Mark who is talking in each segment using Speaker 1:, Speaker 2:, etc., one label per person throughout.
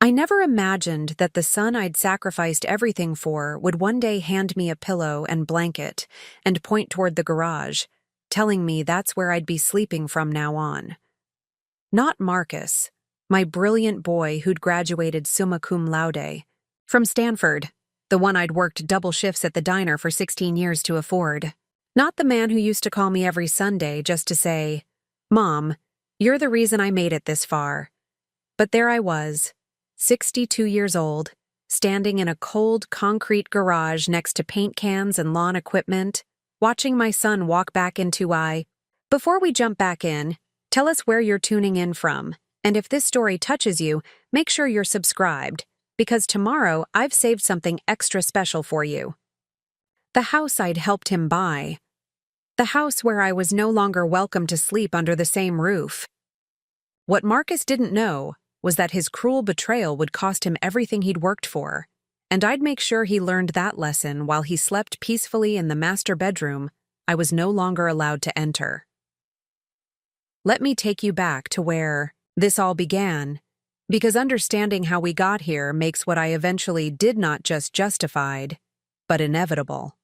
Speaker 1: I never imagined that the son I'd sacrificed everything for would one day hand me a pillow and blanket and point toward the garage, telling me that's where I'd be sleeping from now on. Not Marcus, my brilliant boy who'd graduated summa cum laude from Stanford, the one I'd worked double shifts at the diner for 16 years to afford. Not the man who used to call me every Sunday just to say, "Mom, you're the reason I made it this far." But there I was, 62 years old, standing in a cold concrete garage next to paint cans and lawn equipment, watching my son walk back into I. Before we jump back in, tell us where you're tuning in from, and if this story touches you, make sure you're subscribed, because tomorrow I've saved something extra special for you. The house I'd helped him buy. The house where I was no longer welcome to sleep under the same roof. What Marcus didn't know was that his cruel betrayal would cost him everything he'd worked for, and I'd make sure he learned that lesson while he slept peacefully in the master bedroom I was no longer allowed to enter. Let me take you back to where this all began, because understanding how we got here makes what I eventually did not just justified, but inevitable.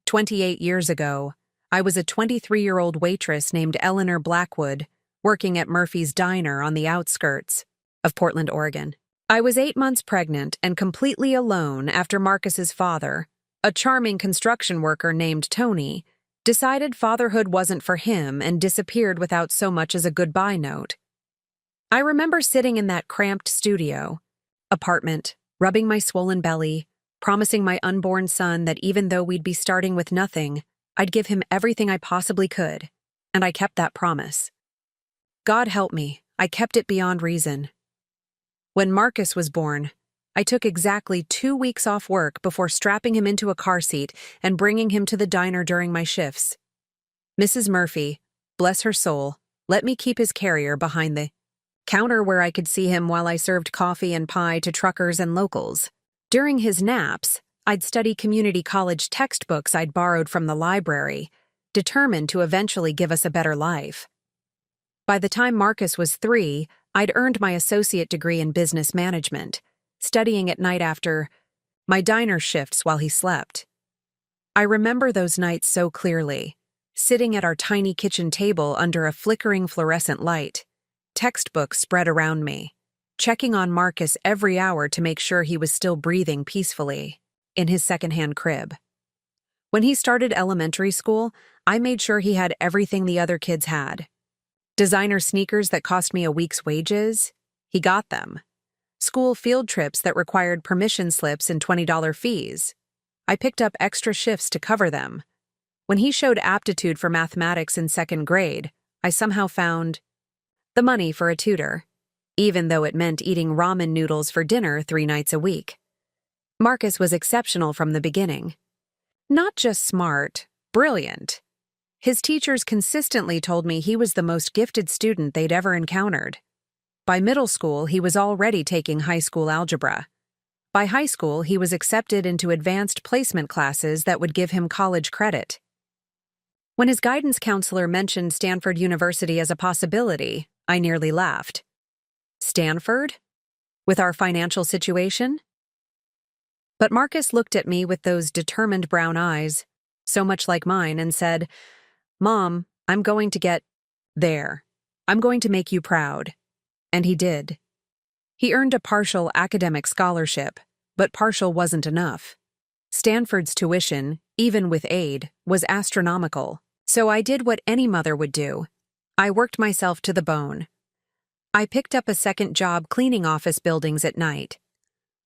Speaker 1: 28 years ago, I was a 23-year-old waitress named Eleanor Blackwood, working at Murphy's Diner on the outskirts of Portland, Oregon. I was 8 months pregnant and completely alone after Marcus's father, a charming construction worker named Tony, decided fatherhood wasn't for him and disappeared without so much as a goodbye note. I remember sitting in that cramped apartment, rubbing my swollen belly, promising my unborn son that even though we'd be starting with nothing, I'd give him everything I possibly could, and I kept that promise. God help me, I kept it beyond reason. When Marcus was born, I took exactly 2 weeks off work before strapping him into a car seat and bringing him to the diner during my shifts. Mrs. Murphy, bless her soul, let me keep his carrier behind the counter where I could see him while I served coffee and pie to truckers and locals. During his naps, I'd study community college textbooks I'd borrowed from the library, determined to eventually give us a better life. By the time Marcus was 3, I'd earned my associate degree in business management, studying at night after my diner shifts while he slept. I remember those nights so clearly, sitting at our tiny kitchen table under a flickering fluorescent light, textbooks spread around me, checking on Marcus every hour to make sure he was still breathing peacefully in his secondhand crib. When he started elementary school, I made sure he had everything the other kids had. Designer sneakers that cost me a week's wages, he got them. School field trips that required permission slips and $20 fees, I picked up extra shifts to cover them. When he showed aptitude for mathematics in 2nd grade, I somehow found the money for a tutor, even though it meant eating ramen noodles for dinner 3 nights a week. Marcus was exceptional from the beginning. Not just smart, brilliant. His teachers consistently told me he was the most gifted student they'd ever encountered. By middle school, he was already taking high school algebra. By high school, he was accepted into advanced placement classes that would give him college credit. When his guidance counselor mentioned Stanford University as a possibility, I nearly laughed. Stanford? With our financial situation? But Marcus looked at me with those determined brown eyes, so much like mine, and said, "Mom, I'm going to get there. I'm going to make you proud." And he did. He earned a partial academic scholarship, but partial wasn't enough. Stanford's tuition, even with aid, was astronomical, so I did what any mother would do. I worked myself to the bone. I picked up a second job cleaning office buildings at night.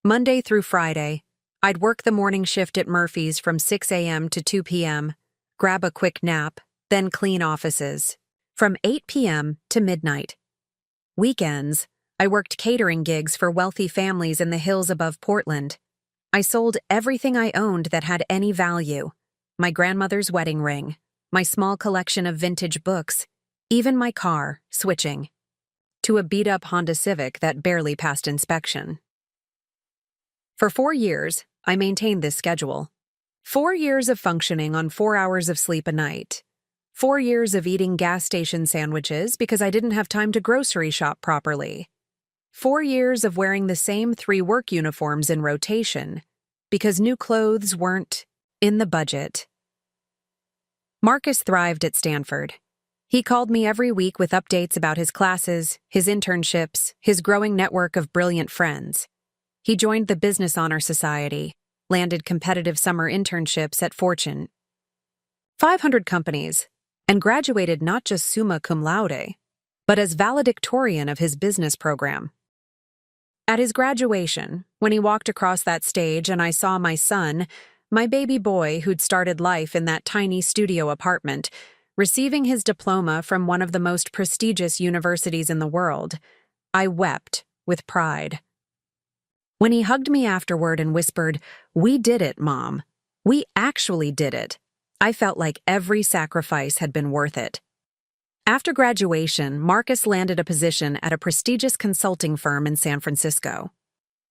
Speaker 1: Monday through Friday, I'd work the morning shift at Murphy's from 6 a.m. to 2 p.m., grab a quick nap, then clean offices from 8 p.m. to midnight. Weekends, I worked catering gigs for wealthy families in the hills above Portland. I sold everything I owned that had any value: my grandmother's wedding ring, my small collection of vintage books, even my car, switching to a beat-up Honda Civic that barely passed inspection. For 4 years, I maintained this schedule. 4 years of functioning on 4 hours of sleep a night. 4 years of eating gas station sandwiches because I didn't have time to grocery shop properly. 4 years of wearing the same 3 work uniforms in rotation, because new clothes weren't in the budget. Marcus thrived at Stanford. He called me every week with updates about his classes, his internships, his growing network of brilliant friends. He joined the Business Honor Society, landed competitive summer internships at Fortune 500 companies, and graduated not just summa cum laude, but as valedictorian of his business program. At his graduation, when he walked across that stage and I saw my son, my baby boy who'd started life in that tiny studio apartment, receiving his diploma from one of the most prestigious universities in the world, I wept with pride. When he hugged me afterward and whispered, "We did it, Mom. We actually did it," I felt like every sacrifice had been worth it. After graduation, Marcus landed a position at a prestigious consulting firm in San Francisco.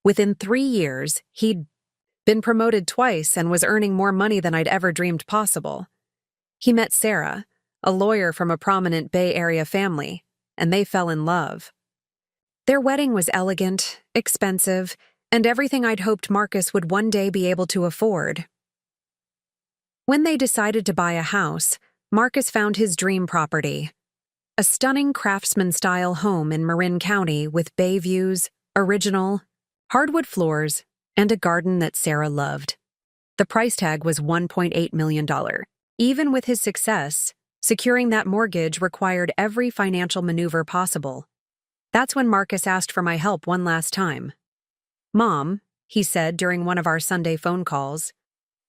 Speaker 1: Within 3 years, he'd been promoted twice and was earning more money than I'd ever dreamed possible. He met Sarah, a lawyer from a prominent Bay Area family, and they fell in love. Their wedding was elegant, expensive, and everything I'd hoped Marcus would one day be able to afford. When they decided to buy a house, Marcus found his dream property, a stunning craftsman-style home in Marin County with bay views, original, hardwood floors, and a garden that Sarah loved. The price tag was $1.8 million. Even with his success, securing that mortgage required every financial maneuver possible. That's when Marcus asked for my help one last time. "Mom," he said during one of our Sunday phone calls,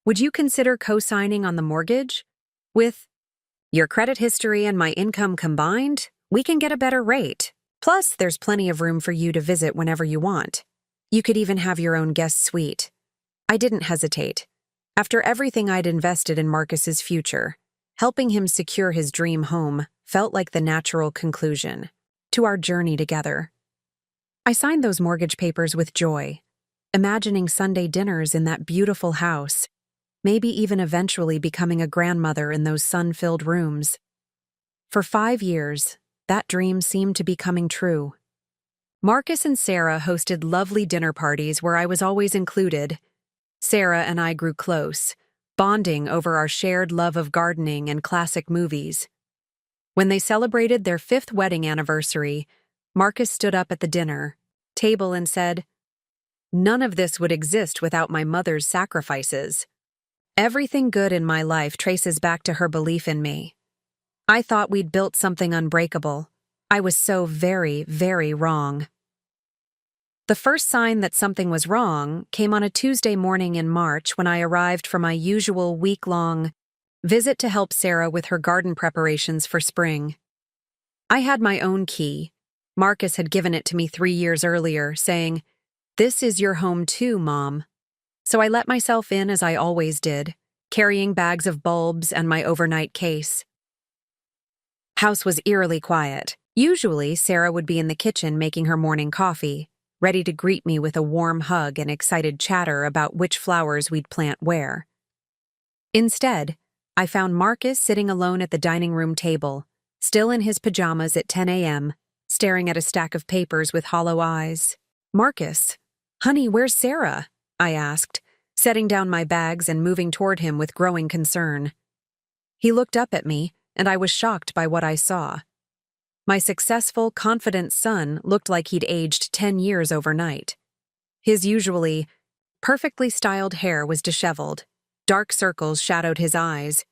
Speaker 1: "would you consider co-signing on the mortgage? With your credit history and my income combined, we can get a better rate. Plus, there's plenty of room for you to visit whenever you want. You could even have your own guest suite." I didn't hesitate. After everything I'd invested in Marcus's future, helping him secure his dream home felt like the natural conclusion to our journey together. I signed those mortgage papers with joy, imagining Sunday dinners in that beautiful house, maybe even eventually becoming a grandmother in those sun-filled rooms. For 5 years, that dream seemed to be coming true. Marcus and Sarah hosted lovely dinner parties where I was always included. Sarah and I grew close, bonding over our shared love of gardening and classic movies. When they celebrated their 5th wedding anniversary, Marcus stood up at the dinner table and said, "None of this would exist without my mother's sacrifices. Everything good in my life traces back to her belief in me. I thought we'd built something unbreakable. I was so very, very wrong." The first sign that something was wrong came on a Tuesday morning in March when I arrived for my usual week-long visit to help Sarah with her garden preparations for spring. I had my own key. Marcus had given it to me 3 years earlier, saying, "This is your home too, Mom." So I let myself in as I always did, carrying bags of bulbs and my overnight case. House was eerily quiet. Usually, Sarah would be in the kitchen making her morning coffee, ready to greet me with a warm hug and excited chatter about which flowers we'd plant where. Instead, I found Marcus sitting alone at the dining room table, still in his pajamas at 10 a.m., staring at a stack of papers with hollow eyes. "Marcus, honey, where's Sarah?" I asked, setting down my bags and moving toward him with growing concern. He looked up at me, and I was shocked by what I saw. My successful, confident son looked like he'd aged 10 years overnight. His usually perfectly styled hair was disheveled, dark circles shadowed his eyes,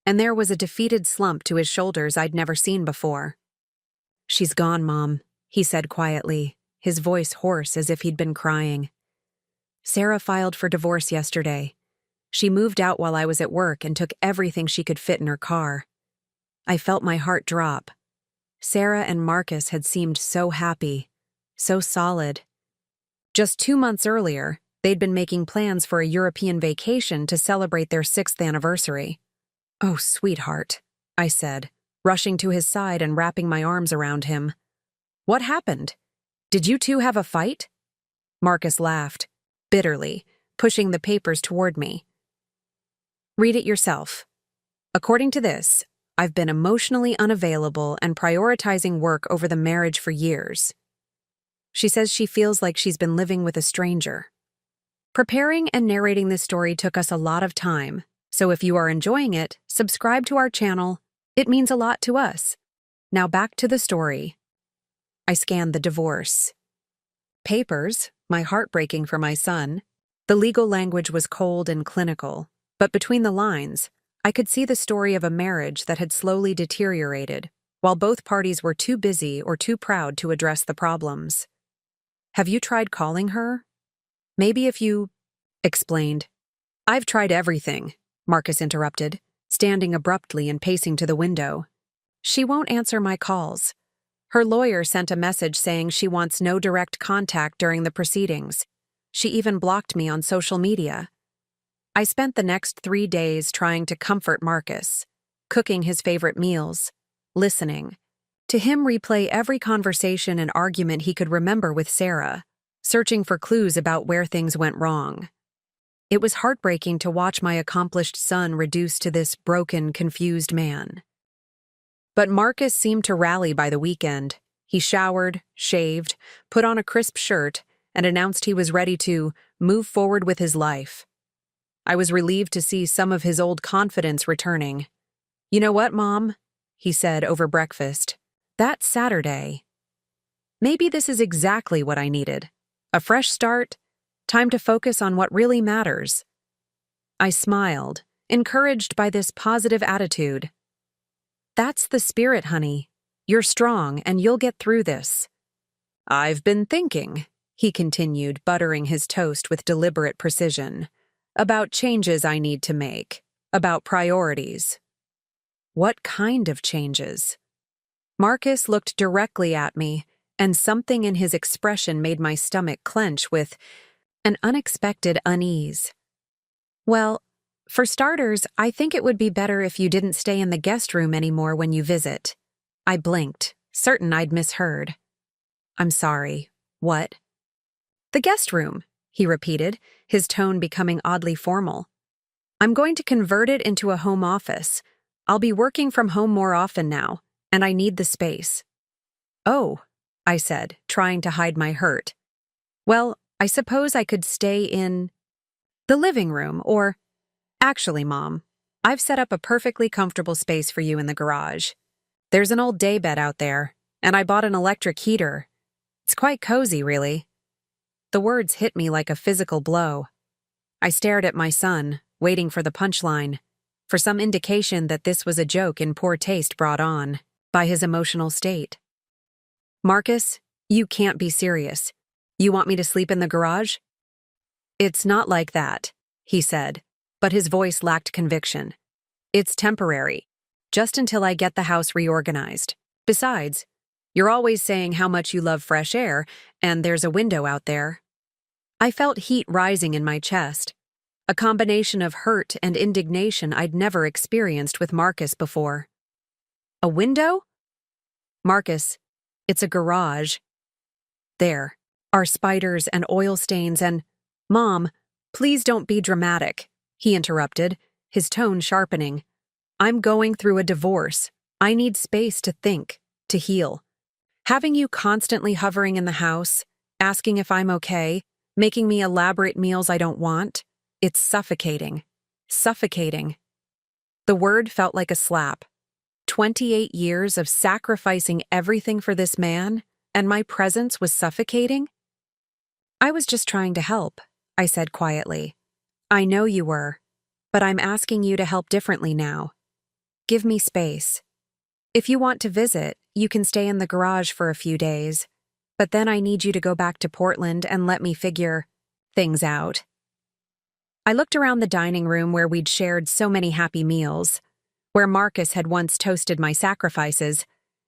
Speaker 1: and there was a defeated slump to his shoulders I'd never seen before. "She's gone, Mom," he said quietly, his voice hoarse as if he'd been crying. "Sarah filed for divorce yesterday. She moved out while I was at work and took everything she could fit in her car." I felt my heart drop. Sarah and Marcus had seemed so happy, so solid. Just 2 months earlier, they'd been making plans for a European vacation to celebrate their 6th anniversary. "Oh, sweetheart," I said, rushing to his side and wrapping my arms around him. "What happened? Did you two have a fight?" Marcus laughed, bitterly, pushing the papers toward me. "Read it yourself. According to this, I've been emotionally unavailable and prioritizing work over the marriage for years." She says she feels like she's been living with a stranger. Preparing and narrating this story took us a lot of time, so if you are enjoying it, subscribe to our channel. It means a lot to us. Now back to the story. I scanned the divorce papers, my heart breaking for my son. The legal language was cold and clinical, but between the lines, I could see the story of a marriage that had slowly deteriorated, while both parties were too busy or too proud to address the problems. Have you tried calling her? Maybe if you explained. I've tried everything, Marcus interrupted, standing abruptly and pacing to the window. She won't answer my calls. Her lawyer sent a message saying she wants no direct contact during the proceedings. She even blocked me on social media. I spent the next 3 days trying to comfort Marcus, cooking his favorite meals, listening, to him replay every conversation and argument he could remember with Sarah, searching for clues about where things went wrong. It was heartbreaking to watch my accomplished son reduced to this broken, confused man. But Marcus seemed to rally by the weekend. He showered, shaved, put on a crisp shirt, and announced he was ready to move forward with his life. I was relieved to see some of his old confidence returning. "You know what, Mom?" he said over breakfast. "That Saturday. Maybe this is exactly what I needed. A fresh start, time to focus on what really matters." I smiled, encouraged by this positive attitude. "That's the spirit, honey. You're strong and you'll get through this." "I've been thinking," he continued, buttering his toast with deliberate precision, "about changes I need to make, about priorities." "What kind of changes?" Marcus looked directly at me, and something in his expression made my stomach clench with an unexpected unease. "Well, for starters, I think it would be better if you didn't stay in the guest room anymore when you visit." I blinked, certain I'd misheard. "I'm sorry. What?" "The guest room," he repeated, his tone becoming oddly formal. "I'm going to convert it into a home office. I'll be working from home more often now, and I need the space." "Oh," I said, trying to hide my hurt. "Well, I suppose I could stay in the living room, or actually, Mom, I've set up a perfectly comfortable space for you in the garage. There's an old daybed out there, and I bought an electric heater. It's quite cozy, really." The words hit me like a physical blow. I stared at my son, waiting for the punchline, for some indication that this was a joke in poor taste brought on by his emotional state. "Marcus, you can't be serious. You want me to sleep in the garage?" "It's not like that," he said, but his voice lacked conviction. "It's temporary, just until I get the house reorganized. Besides, you're always saying how much you love fresh air, and there's a window out there." I felt heat rising in my chest, a combination of hurt and indignation I'd never experienced with Marcus before. "A window?" "Marcus, it's a garage. There are spiders and oil stains and—" "Mom, please don't be dramatic," he interrupted, his tone sharpening. "I'm going through a divorce. I need space to think, to heal. Having you constantly hovering in the house, asking if I'm okay, making me elaborate meals I don't want, it's suffocating. Suffocating." The word felt like a slap. 28 years of sacrificing everything for this man, and my presence was suffocating? "I was just trying to help," I said quietly. "I know you were, but I'm asking you to help differently now. Give me space. If you want to visit, you can stay in the garage for a few days, but then I need you to go back to Portland and let me figure things out." I looked around the dining room where we'd shared so many happy meals, where Marcus had once toasted my sacrifices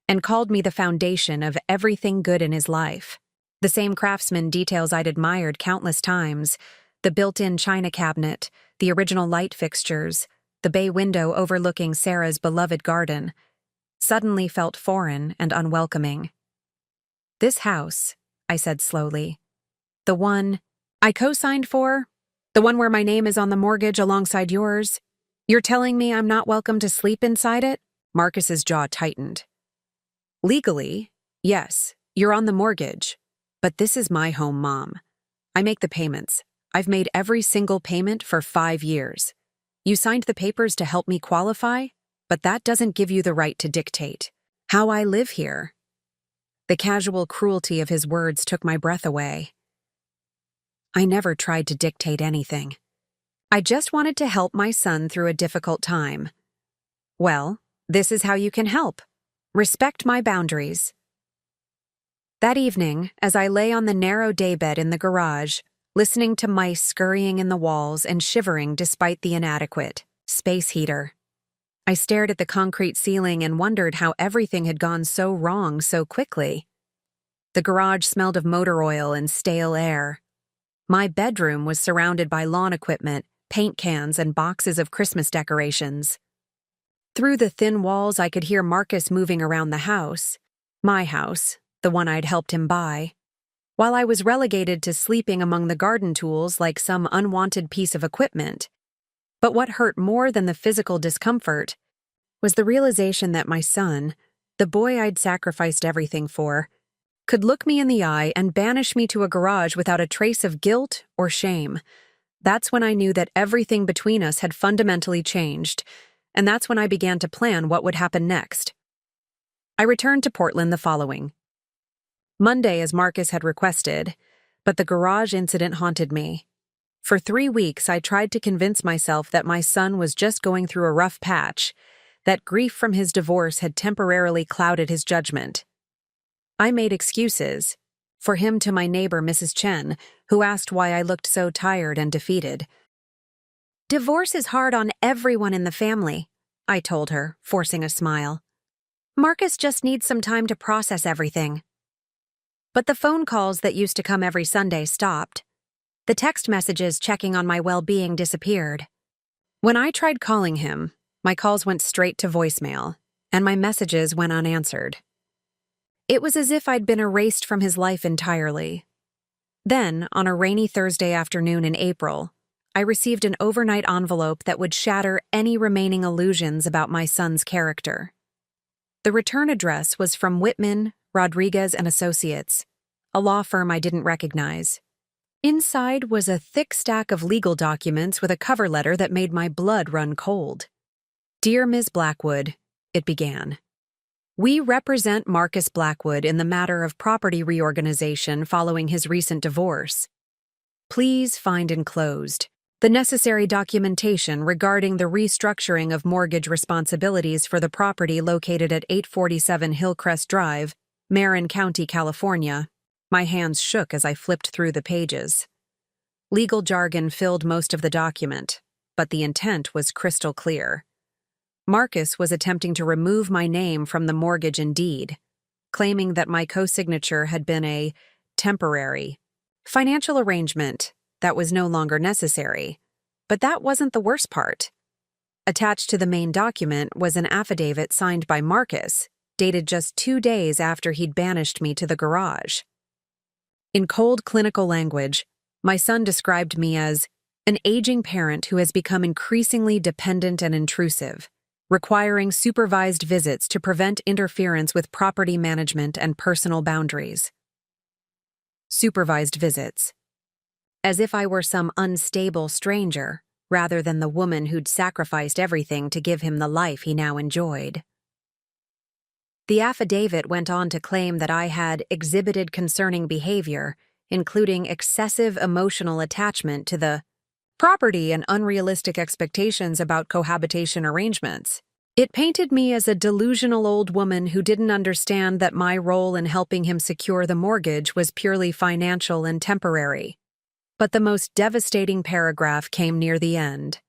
Speaker 1: and called me the foundation of everything good in his life. The same craftsman details I'd admired countless times, the built-in china cabinet, the original light fixtures, the bay window overlooking Sarah's beloved garden, suddenly felt foreign and unwelcoming. "This house," I said slowly, "the one I co-signed for, the one where my name is on the mortgage alongside yours, you're telling me I'm not welcome to sleep inside it?" Marcus's jaw tightened. "Legally, yes, you're on the mortgage, But this is my home, Mom. I make the payments. I've made every single payment for 5 years. You signed the papers to help me qualify, but that doesn't give you the right to dictate how I live here. The casual cruelty of his words took my breath away. I never tried to dictate anything. I just wanted to help my son through a difficult time. Well, this is how you can help. Respect my boundaries. That evening, as I lay on the narrow daybed in the garage, listening to mice scurrying in the walls and shivering despite the inadequate space heater, I stared at the concrete ceiling and wondered how everything had gone so wrong so quickly. The garage smelled of motor oil and stale air. My bedroom was surrounded by lawn equipment, paint cans, and boxes of Christmas decorations. Through the thin walls, I could hear Marcus moving around the house, my house, the one I'd helped him buy, while I was relegated to sleeping among the garden tools like some unwanted piece of equipment. But what hurt more than the physical discomfort was the realization that my son, the boy I'd sacrificed everything for, could look me in the eye and banish me to a garage without a trace of guilt or shame. That's when I knew that everything between us had fundamentally changed, and that's when I began to plan what would happen next. I returned to Portland the following Monday, as Marcus had requested, but the garage incident haunted me. For 3 weeks, I tried to convince myself that my son was just going through a rough patch, that grief from his divorce had temporarily clouded his judgment. I made excuses, for him to my neighbor, Mrs. Chen, who asked why I looked so tired and defeated. "Divorce is hard on everyone in the family," I told her, forcing a smile. "Marcus just needs some time to process everything." But the phone calls that used to come every Sunday stopped. The text messages checking on my well-being disappeared. When I tried calling him, my calls went straight to voicemail, and my messages went unanswered. It was as if I'd been erased from his life entirely. Then, on a rainy Thursday afternoon in April, I received an overnight envelope that would shatter any remaining illusions about my son's character. The return address was from Whitman, Rodriguez and Associates, a law firm I didn't recognize. Inside was a thick stack of legal documents with a cover letter that made my blood run cold. "Dear Ms. Blackwood," it began. "We represent Marcus Blackwood in the matter of property reorganization following his recent divorce. Please find enclosed the necessary documentation regarding the restructuring of mortgage responsibilities for the property located at 847 Hillcrest Drive, Marin County, California." My hands shook as I flipped through the pages. Legal jargon filled most of the document, but the intent was crystal clear. Marcus was attempting to remove my name from the mortgage and deed, claiming that my co-signature had been a temporary financial arrangement that was no longer necessary. But that wasn't the worst part. Attached to the main document was an affidavit signed by Marcus, dated just 2 days after he'd banished me to the garage. In cold clinical language, my son described me as an aging parent who has become increasingly dependent and intrusive, requiring supervised visits to prevent interference with property management and personal boundaries. Supervised visits. As if I were some unstable stranger, rather than the woman who'd sacrificed everything to give him the life he now enjoyed. The affidavit went on to claim that I had exhibited concerning behavior, including excessive emotional attachment to the property and unrealistic expectations about cohabitation arrangements. It painted me as a delusional old woman who didn't understand that my role in helping him secure the mortgage was purely financial and temporary. But the most devastating paragraph came near the end.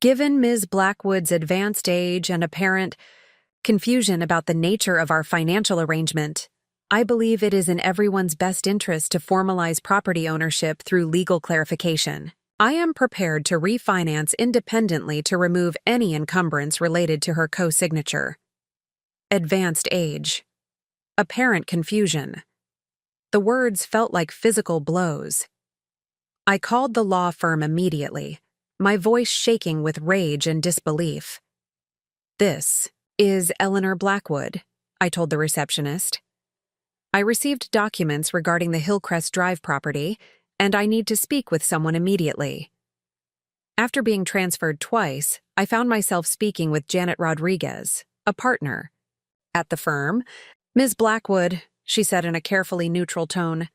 Speaker 1: "Given Ms. Blackwood's advanced age and apparent confusion about the nature of our financial arrangement, I believe it is in everyone's best interest to formalize property ownership through legal clarification. I am prepared to refinance independently to remove any encumbrance related to her co-signature." Advanced age. Apparent confusion. The words felt like physical blows. I called the law firm immediately, my voice shaking with rage and disbelief. "This is Eleanor Blackwood," I told the receptionist. I received documents regarding the Hillcrest Drive property, and I need to speak with someone immediately. After being transferred twice, I found myself speaking with Janet Rodriguez, a partner at the firm. Ms. Blackwood, she said in a carefully neutral tone,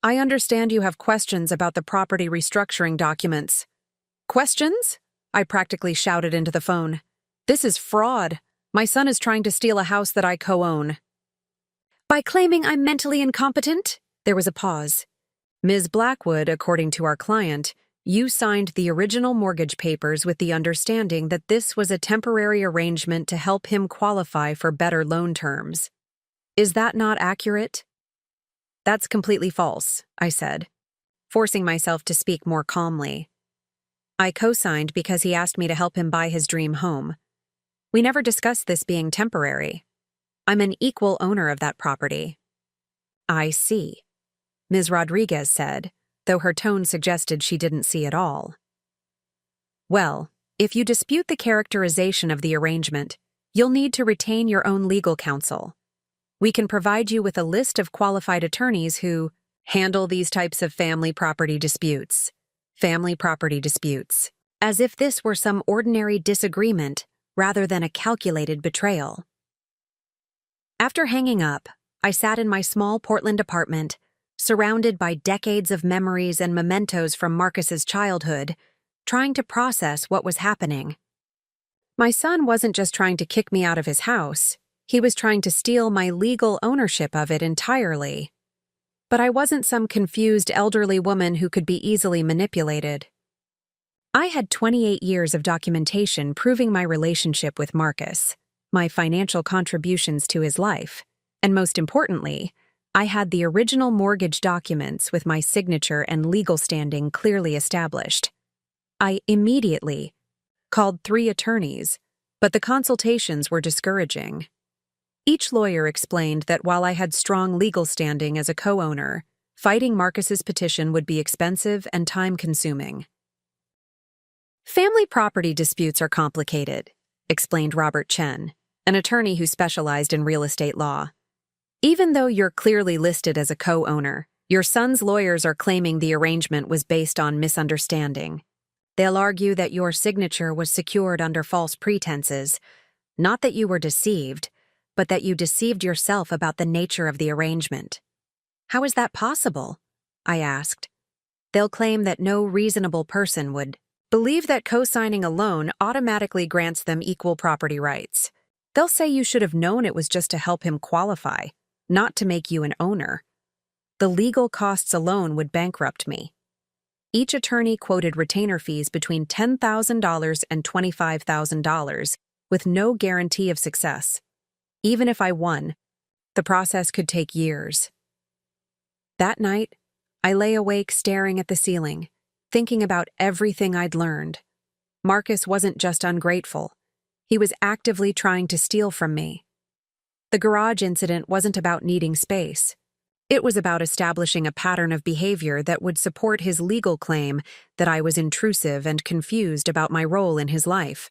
Speaker 1: I understand you have questions about the property restructuring documents. Questions? I practically shouted into the phone. This is fraud. My son is trying to steal a house that I co-own. By claiming I'm mentally incompetent? There was a pause. Ms. Blackwood, according to our client, you signed the original mortgage papers with the understanding that this was a temporary arrangement to help him qualify for better loan terms. Is that not accurate? That's completely false, I said, forcing myself to speak more calmly. I co-signed because he asked me to help him buy his dream home. We never discussed this being temporary. I'm an equal owner of that property. I see, Ms. Rodriguez said, though her tone suggested she didn't see at all. Well, if you dispute the characterization of the arrangement, you'll need to retain your own legal counsel. We can provide you with a list of qualified attorneys who handle these types of family property disputes. Family property disputes, as if this were some ordinary disagreement rather than a calculated betrayal. After hanging up, I sat in my small Portland apartment, surrounded by decades of memories and mementos from Marcus's childhood, trying to process what was happening. My son wasn't just trying to kick me out of his house, he was trying to steal my legal ownership of it entirely. But I wasn't some confused elderly woman who could be easily manipulated. I had 28 years of documentation proving my relationship with Marcus, my financial contributions to his life, and most importantly, I had the original mortgage documents with my signature and legal standing clearly established. I immediately called 3 attorneys, but the consultations were discouraging. Each lawyer explained that while I had strong legal standing as a co-owner, fighting Marcus's petition would be expensive and time-consuming. Family property disputes are complicated, explained Robert Chen, an attorney who specialized in real estate law. Even though you're clearly listed as a co-owner, your son's lawyers are claiming the arrangement was based on misunderstanding. They'll argue that your signature was secured under false pretenses, not that you were deceived, but that you deceived yourself about the nature of the arrangement. How is that possible? I asked. They'll claim that no reasonable person would believe that co-signing a loan automatically grants them equal property rights. They'll say you should have known it was just to help him qualify, not to make you an owner. The legal costs alone would bankrupt me. Each attorney quoted retainer fees between $10,000 and $25,000, with no guarantee of success. Even if I won, the process could take years. That night, I lay awake staring at the ceiling, thinking about everything I'd learned. Marcus wasn't just ungrateful. He was actively trying to steal from me. The garage incident wasn't about needing space. It was about establishing a pattern of behavior that would support his legal claim that I was intrusive and confused about my role in his life.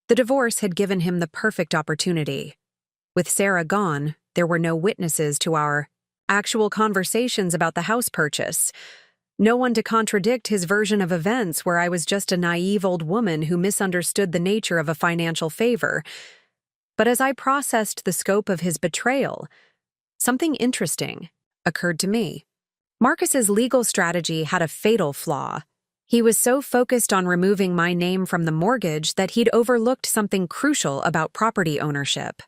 Speaker 1: The divorce had given him the perfect opportunity. With Sarah gone, there were no witnesses to our actual conversations about the house purchase. No one to contradict his version of events where I was just a naive old woman who misunderstood the nature of a financial favor. But as I processed the scope of his betrayal, something interesting occurred to me. Marcus's legal strategy had a fatal flaw. He was so focused on removing my name from the mortgage that he'd overlooked something crucial about property ownership.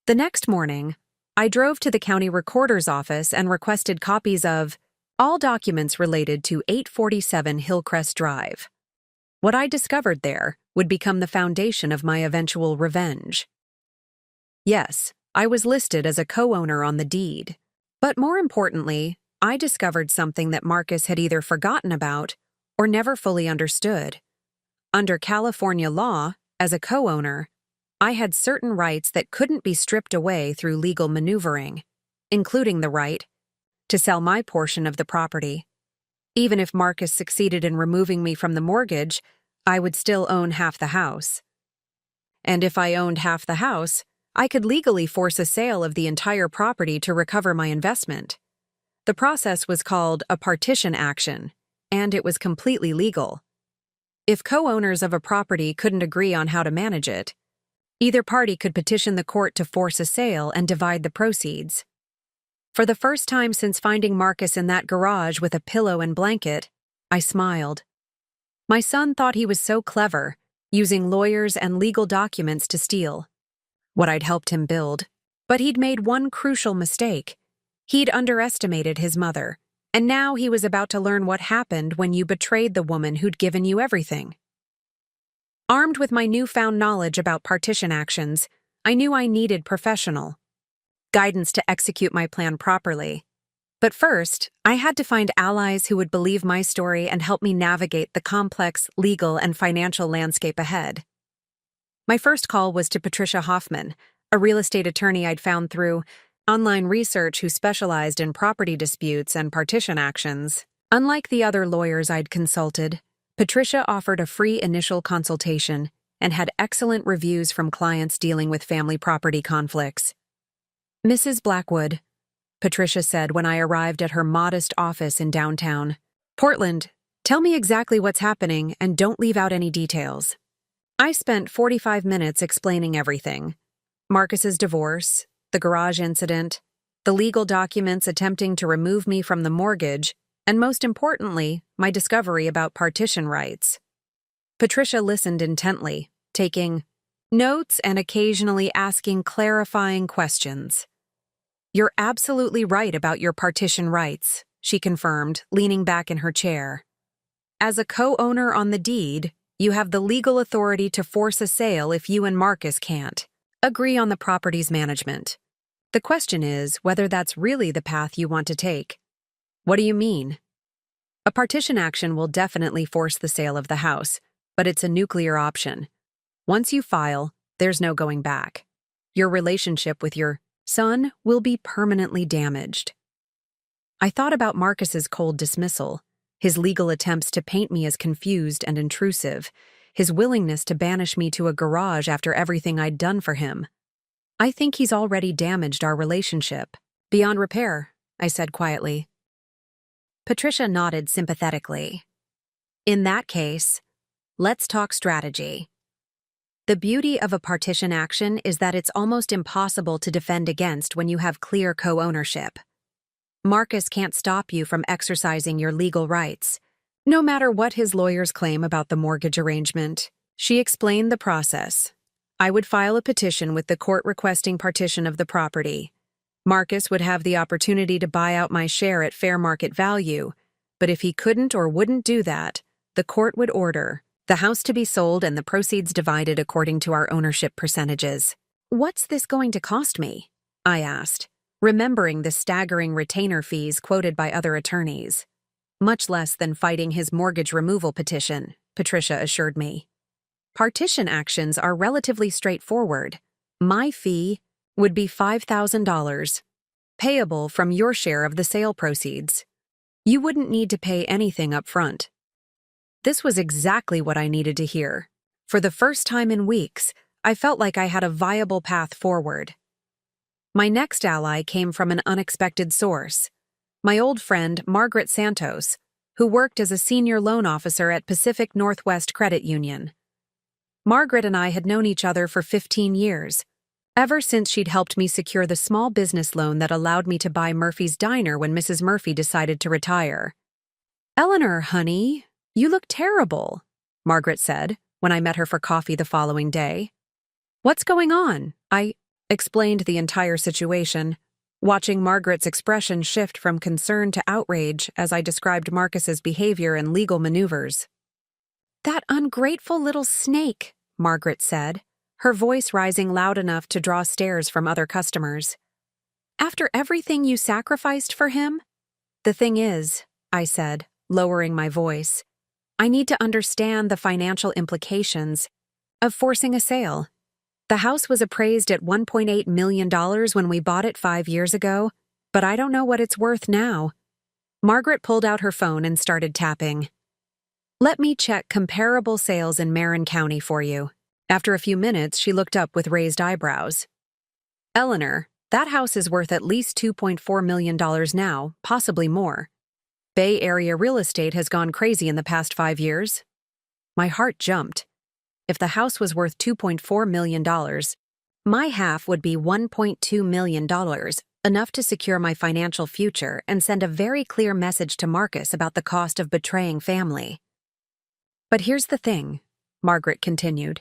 Speaker 1: The next morning, I drove to the county recorder's office and requested copies of all documents related to 847 Hillcrest Drive. What I discovered there would become the foundation of my eventual revenge. Yes, I was listed as a co-owner on the deed, but more importantly, I discovered something that Marcus had either forgotten about or never fully understood. Under California law, as a co-owner, I had certain rights that couldn't be stripped away through legal maneuvering, including the right to sell my portion of the property. Even if Marcus succeeded in removing me from the mortgage, I would still own half the house. And if I owned half the house, I could legally force a sale of the entire property to recover my investment. The process was called a partition action, and it was completely legal. If co-owners of a property couldn't agree on how to manage it, either party could petition the court to force a sale and divide the proceeds. For the first time since finding Marcus in that garage with a pillow and blanket, I smiled. My son thought he was so clever, using lawyers and legal documents to steal what I'd helped him build. But he'd made one crucial mistake. He'd underestimated his mother, and now he was about to learn what happened when you betrayed the woman who'd given you everything. Armed with my newfound knowledge about partition actions, I knew I needed professional guidance to execute my plan properly. But first, I had to find allies who would believe my story and help me navigate the complex legal and financial landscape ahead. My first call was to Patricia Hoffman, a real estate attorney I'd found through online research who specialized in property disputes and partition actions. Unlike the other lawyers I'd consulted, Patricia offered a free initial consultation and had excellent reviews from clients dealing with family property conflicts. "Mrs. Blackwood," Patricia said when I arrived at her modest office in downtown Portland, "tell me exactly what's happening and don't leave out any details." I spent 45 minutes explaining everything: Marcus's divorce, the garage incident, the legal documents attempting to remove me from the mortgage, and most importantly, my discovery about partition rights. Patricia listened intently, taking notes and occasionally asking clarifying questions. "You're absolutely right about your partition rights," she confirmed, leaning back in her chair. "As a co-owner on the deed, you have the legal authority to force a sale if you and Marcus can't agree on the property's management. The question is whether that's really the path you want to take." "What do you mean?" "A partition action will definitely force the sale of the house, but it's a nuclear option. Once you file, there's no going back. Your relationship with your son will be permanently damaged." I thought about Marcus's cold dismissal, his legal attempts to paint me as confused and intrusive, his willingness to banish me to a garage after everything I'd done for him. "I think he's already damaged our relationship beyond repair," I said quietly. Patricia nodded sympathetically. "In that case, let's talk strategy. The beauty of a partition action is that it's almost impossible to defend against when you have clear co-ownership. Marcus can't stop you from exercising your legal rights, no matter what his lawyers claim about the mortgage arrangement." She explained the process. I would file a petition with the court requesting partition of the property. Marcus would have the opportunity to buy out my share at fair market value, but if he couldn't or wouldn't do that, the court would order the house to be sold and the proceeds divided according to our ownership percentages. "What's this going to cost me?" I asked, remembering the staggering retainer fees quoted by other attorneys. "Much less than fighting his mortgage removal petition," Patricia assured me. "Partition actions are relatively straightforward. My fee would be $5,000, payable from your share of the sale proceeds. You wouldn't need to pay anything up front." This was exactly what I needed to hear. For the first time in weeks, I felt like I had a viable path forward. My next ally came from an unexpected source: my old friend Margaret Santos, who worked as a senior loan officer at Pacific Northwest Credit Union. Margaret and I had known each other for 15 years, ever since she'd helped me secure the small business loan that allowed me to buy Murphy's Diner when Mrs. Murphy decided to retire. "Eleanor, honey, you look terrible," Margaret said when I met her for coffee the following day. "What's going on?" I explained the entire situation, watching Margaret's expression shift from concern to outrage as I described Marcus's behavior and legal maneuvers. "That ungrateful little snake," Margaret said, her voice rising loud enough to draw stares from other customers. "After everything you sacrificed for him?" "The thing is," I said, lowering my voice, "I need to understand the financial implications of forcing a sale. The house was appraised at $1.8 million when we bought it 5 years ago, but I don't know what it's worth now." Margaret pulled out her phone and started tapping. "Let me check comparable sales in Marin County for you." After a few minutes, she looked up with raised eyebrows. Eleanor, that house is worth at least $2.4 million now, possibly more. Bay Area real estate has gone crazy in the past 5 years. My heart jumped. If the house was worth $2.4 million, my half would be $1.2 million, enough to secure my financial future and send a very clear message to Marcus about the cost of betraying family. But here's the thing, Margaret continued.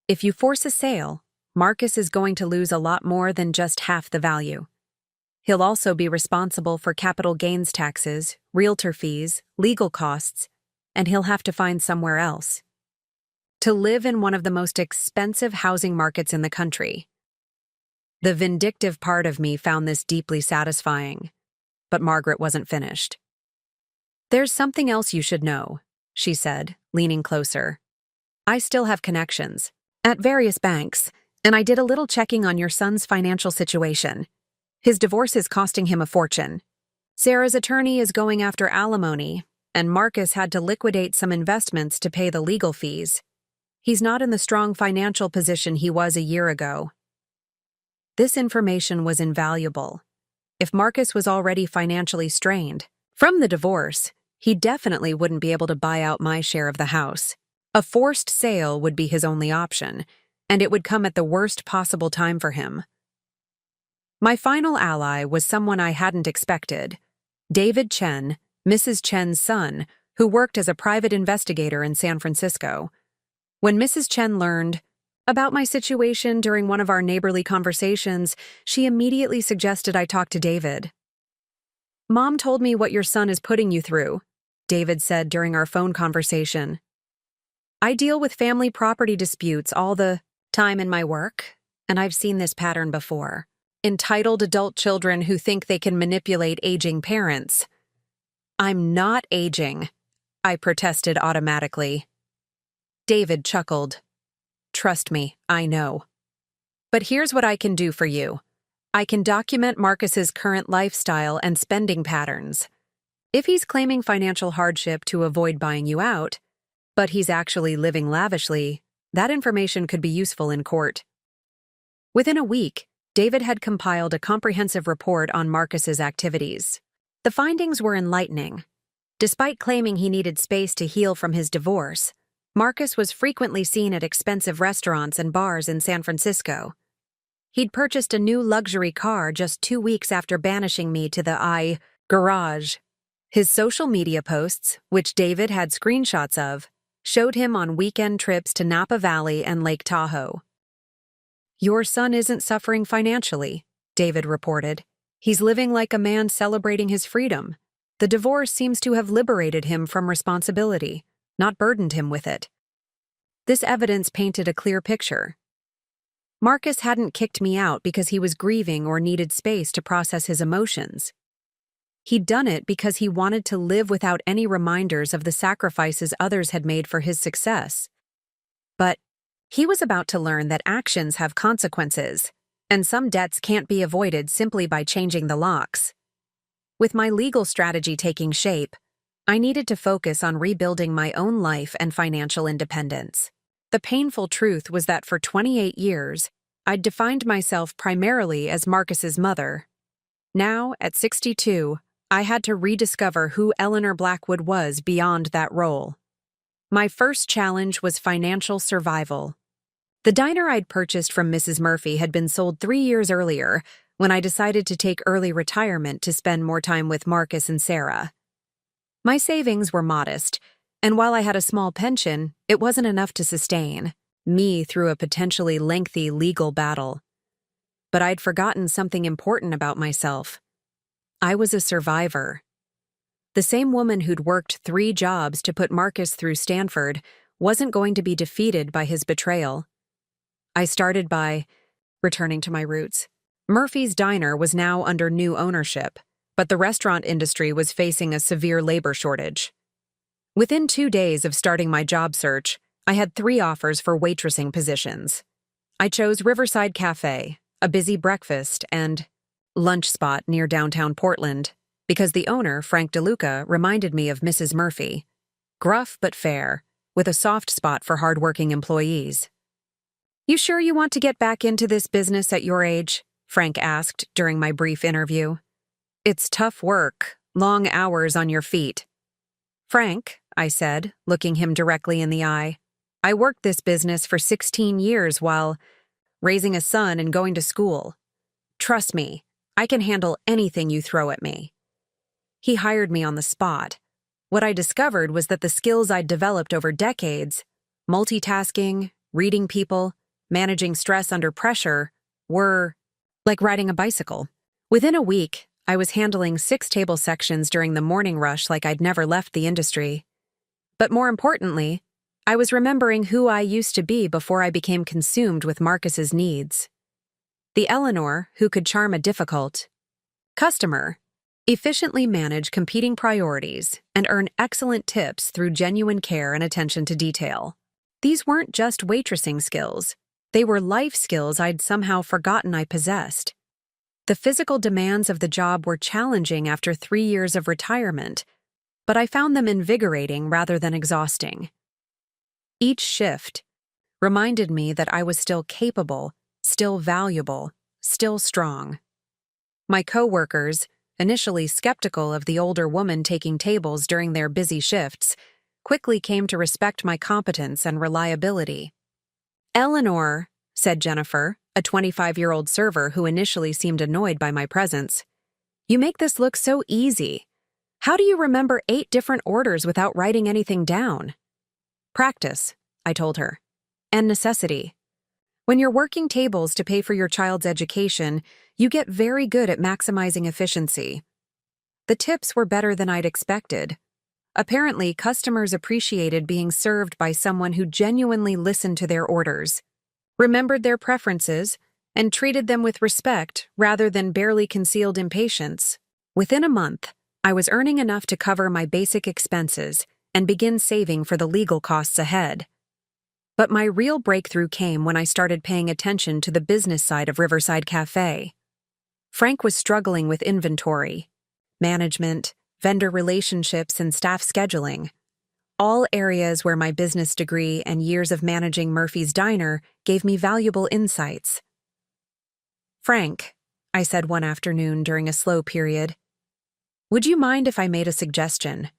Speaker 1: If you force a sale, Marcus is going to lose a lot more than just half the value. He'll also be responsible for capital gains taxes, realtor fees, legal costs, and he'll have to find somewhere else. To live in one of the most expensive housing markets in the country. The vindictive part of me found this deeply satisfying, but Margaret wasn't finished. There's something else you should know, she said, leaning closer. I still have connections at various banks, and I did a little checking on your son's financial situation. His divorce is costing him a fortune. Sarah's attorney is going after alimony, and Marcus had to liquidate some investments to pay the legal fees. He's not in the strong financial position he was a year ago. This information was invaluable. If Marcus was already financially strained from the divorce, he definitely wouldn't be able to buy out my share of the house. A forced sale would be his only option, and it would come at the worst possible time for him. My final ally was someone I hadn't expected, David Chen, Mrs. Chen's son, who worked as a private investigator in San Francisco. When Mrs. Chen learned about my situation during one of our neighborly conversations, she immediately suggested I talk to David. Mom told me what your son is putting you through, David said during our phone conversation. I deal with family property disputes all the time in my work, and I've seen this pattern before. Entitled adult children who think they can manipulate aging parents. I'm not aging, I protested automatically. David chuckled. Trust me, I know. But here's what I can do for you. I can document Marcus's current lifestyle and spending patterns. If he's claiming financial hardship to avoid buying you out, but he's actually living lavishly, that information could be useful in court. Within a week, David had compiled a comprehensive report on Marcus's activities. The findings were enlightening. Despite claiming he needed space to heal from his divorce, Marcus was frequently seen at expensive restaurants and bars in San Francisco. He'd purchased a new luxury car just 2 weeks after banishing me to the garage. His social media posts, which David had screenshots of, showed him on weekend trips to Napa Valley and Lake Tahoe. Your son isn't suffering financially, David reported. He's living like a man celebrating his freedom. The divorce seems to have liberated him from responsibility, not burdened him with it. This evidence painted a clear picture. Marcus hadn't kicked me out because he was grieving or needed space to process his emotions. He'd done it because he wanted to live without any reminders of the sacrifices others had made for his success. But he was about to learn that actions have consequences, and some debts can't be avoided simply by changing the locks. With my legal strategy taking shape, I needed to focus on rebuilding my own life and financial independence. The painful truth was that for 28 years, I'd defined myself primarily as Marcus's mother. Now, at 62, I had to rediscover who Eleanor Blackwood was beyond that role. My first challenge was financial survival. The diner I'd purchased from Mrs. Murphy had been sold 3 years earlier when I decided to take early retirement to spend more time with Marcus and Sarah. My savings were modest, and while I had a small pension, it wasn't enough to sustain me through a potentially lengthy legal battle. But I'd forgotten something important about myself. I was a survivor. The same woman who'd worked 3 jobs to put Marcus through Stanford wasn't going to be defeated by his betrayal. I started by returning to my roots. Murphy's Diner was now under new ownership, but the restaurant industry was facing a severe labor shortage. Within 2 days of starting my job search, I had 3 offers for waitressing positions. I chose Riverside Cafe, a busy breakfast and lunch spot near downtown Portland, because the owner, Frank DeLuca, reminded me of Mrs. Murphy. Gruff but fair, with a soft spot for hardworking employees. "You sure you want to get back into this business at your age?" Frank asked during my brief interview. "It's tough work, long hours on your feet." "Frank," I said, looking him directly in the eye, "I worked this business for 16 years while raising a son and going to school. Trust me, I can handle anything you throw at me." He hired me on the spot. What I discovered was that the skills I'd developed over decades, multitasking, reading people, managing stress under pressure, were like riding a bicycle. Within a week, I was handling 6 table sections during the morning rush like I'd never left the industry. But more importantly, I was remembering who I used to be before I became consumed with Marcus's needs. The Eleanor who could charm a difficult customer, efficiently manage competing priorities, and earn excellent tips through genuine care and attention to detail. These weren't just waitressing skills. They were life skills I'd somehow forgotten I possessed. The physical demands of the job were challenging after 3 years of retirement, but I found them invigorating rather than exhausting. Each shift reminded me that I was still capable, still valuable, still strong. My coworkers, initially skeptical of the older woman taking tables during their busy shifts, quickly came to respect my competence and reliability. "Eleanor," said Jennifer, a 25-year-old server who initially seemed annoyed by my presence, "you make this look so easy. How do you remember 8 different orders without writing anything down?" "Practice," I told her, "and necessity. When you're working tables to pay for your child's education, you get very good at maximizing efficiency." The tips were better than I'd expected. Apparently, customers appreciated being served by someone who genuinely listened to their orders, remembered their preferences, and treated them with respect rather than barely concealed impatience. Within a month, I was earning enough to cover my basic expenses and begin saving for the legal costs ahead. But my real breakthrough came when I started paying attention to the business side of Riverside Cafe. Frank was struggling with inventory, management, vendor relationships, and staff scheduling, all areas where my business degree and years of managing Murphy's Diner gave me valuable insights. "Frank," I said one afternoon during a slow period, "would you mind if I made a suggestion?"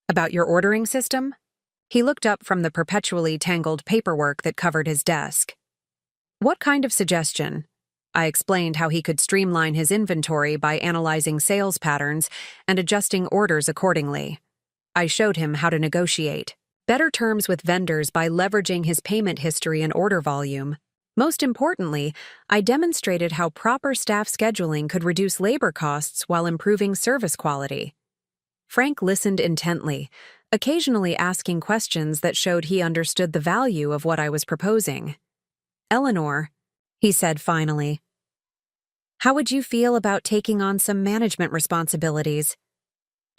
Speaker 1: "About your ordering system?" He looked up from the perpetually tangled paperwork that covered his desk. "What kind of suggestion?" I explained how he could streamline his inventory by analyzing sales patterns and adjusting orders accordingly. I showed him how to negotiate better terms with vendors by leveraging his payment history and order volume. Most importantly, I demonstrated how proper staff scheduling could reduce labor costs while improving service quality. Frank listened intently, occasionally asking questions that showed he understood the value of what I was proposing. "Eleanor," he said finally, "how would you feel about taking on some management responsibilities?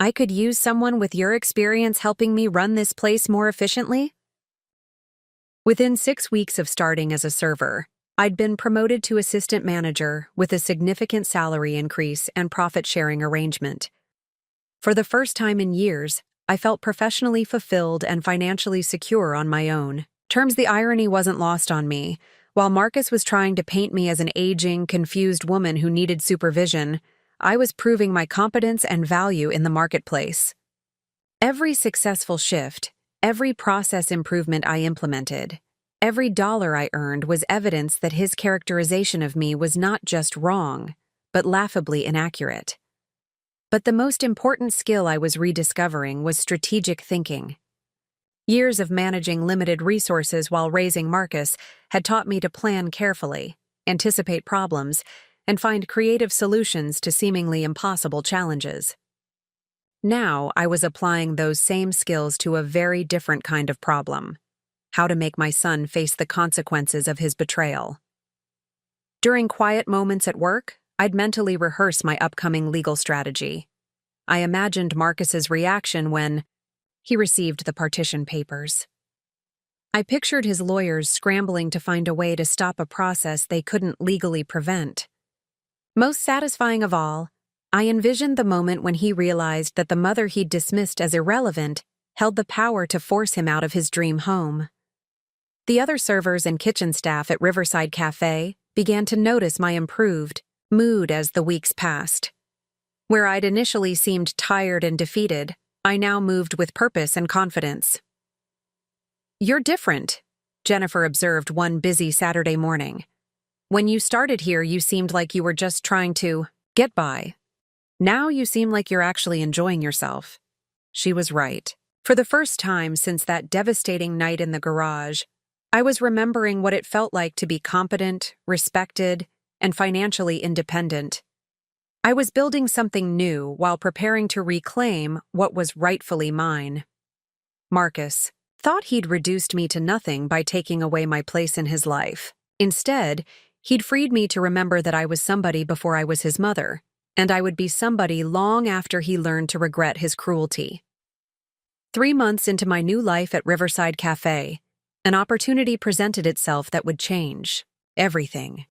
Speaker 1: I could use someone with your experience helping me run this place more efficiently." Within 6 weeks of starting as a server, I'd been promoted to assistant manager with a significant salary increase and profit-sharing arrangement. For the first time in years, I felt professionally fulfilled and financially secure on my own. The irony wasn't lost on me. While Marcus was trying to paint me as an aging, confused woman who needed supervision, I was proving my competence and value in the marketplace. Every successful shift, every process improvement I implemented, every dollar I earned was evidence that his characterization of me was not just wrong, but laughably inaccurate. But the most important skill I was rediscovering was strategic thinking. Years of managing limited resources while raising Marcus had taught me to plan carefully, anticipate problems, and find creative solutions to seemingly impossible challenges. Now I was applying those same skills to a very different kind of problem: how to make my son face the consequences of his betrayal. During quiet moments at work, I'd mentally rehearse my upcoming legal strategy. I imagined Marcus's reaction when he received the partition papers. I pictured his lawyers scrambling to find a way to stop a process they couldn't legally prevent. Most satisfying of all, I envisioned the moment when he realized that the mother he'd dismissed as irrelevant held the power to force him out of his dream home. The other servers and kitchen staff at Riverside Cafe began to notice my improved mood as the weeks passed. Where I'd initially seemed tired and defeated, I now moved with purpose and confidence. "You're different," Jennifer observed one busy Saturday morning. "When you started here, you seemed like you were just trying to get by. Now you seem like you're actually enjoying yourself." She was right. For the first time since that devastating night in the garage, I was remembering what it felt like to be competent, respected, and financially independent. I was building something new while preparing to reclaim what was rightfully mine. Marcus thought he'd reduced me to nothing by taking away my place in his life. Instead, he'd freed me to remember that I was somebody before I was his mother, and I would be somebody long after he learned to regret his cruelty. 3 months into my new life at Riverside Cafe, an opportunity presented itself that would change everything.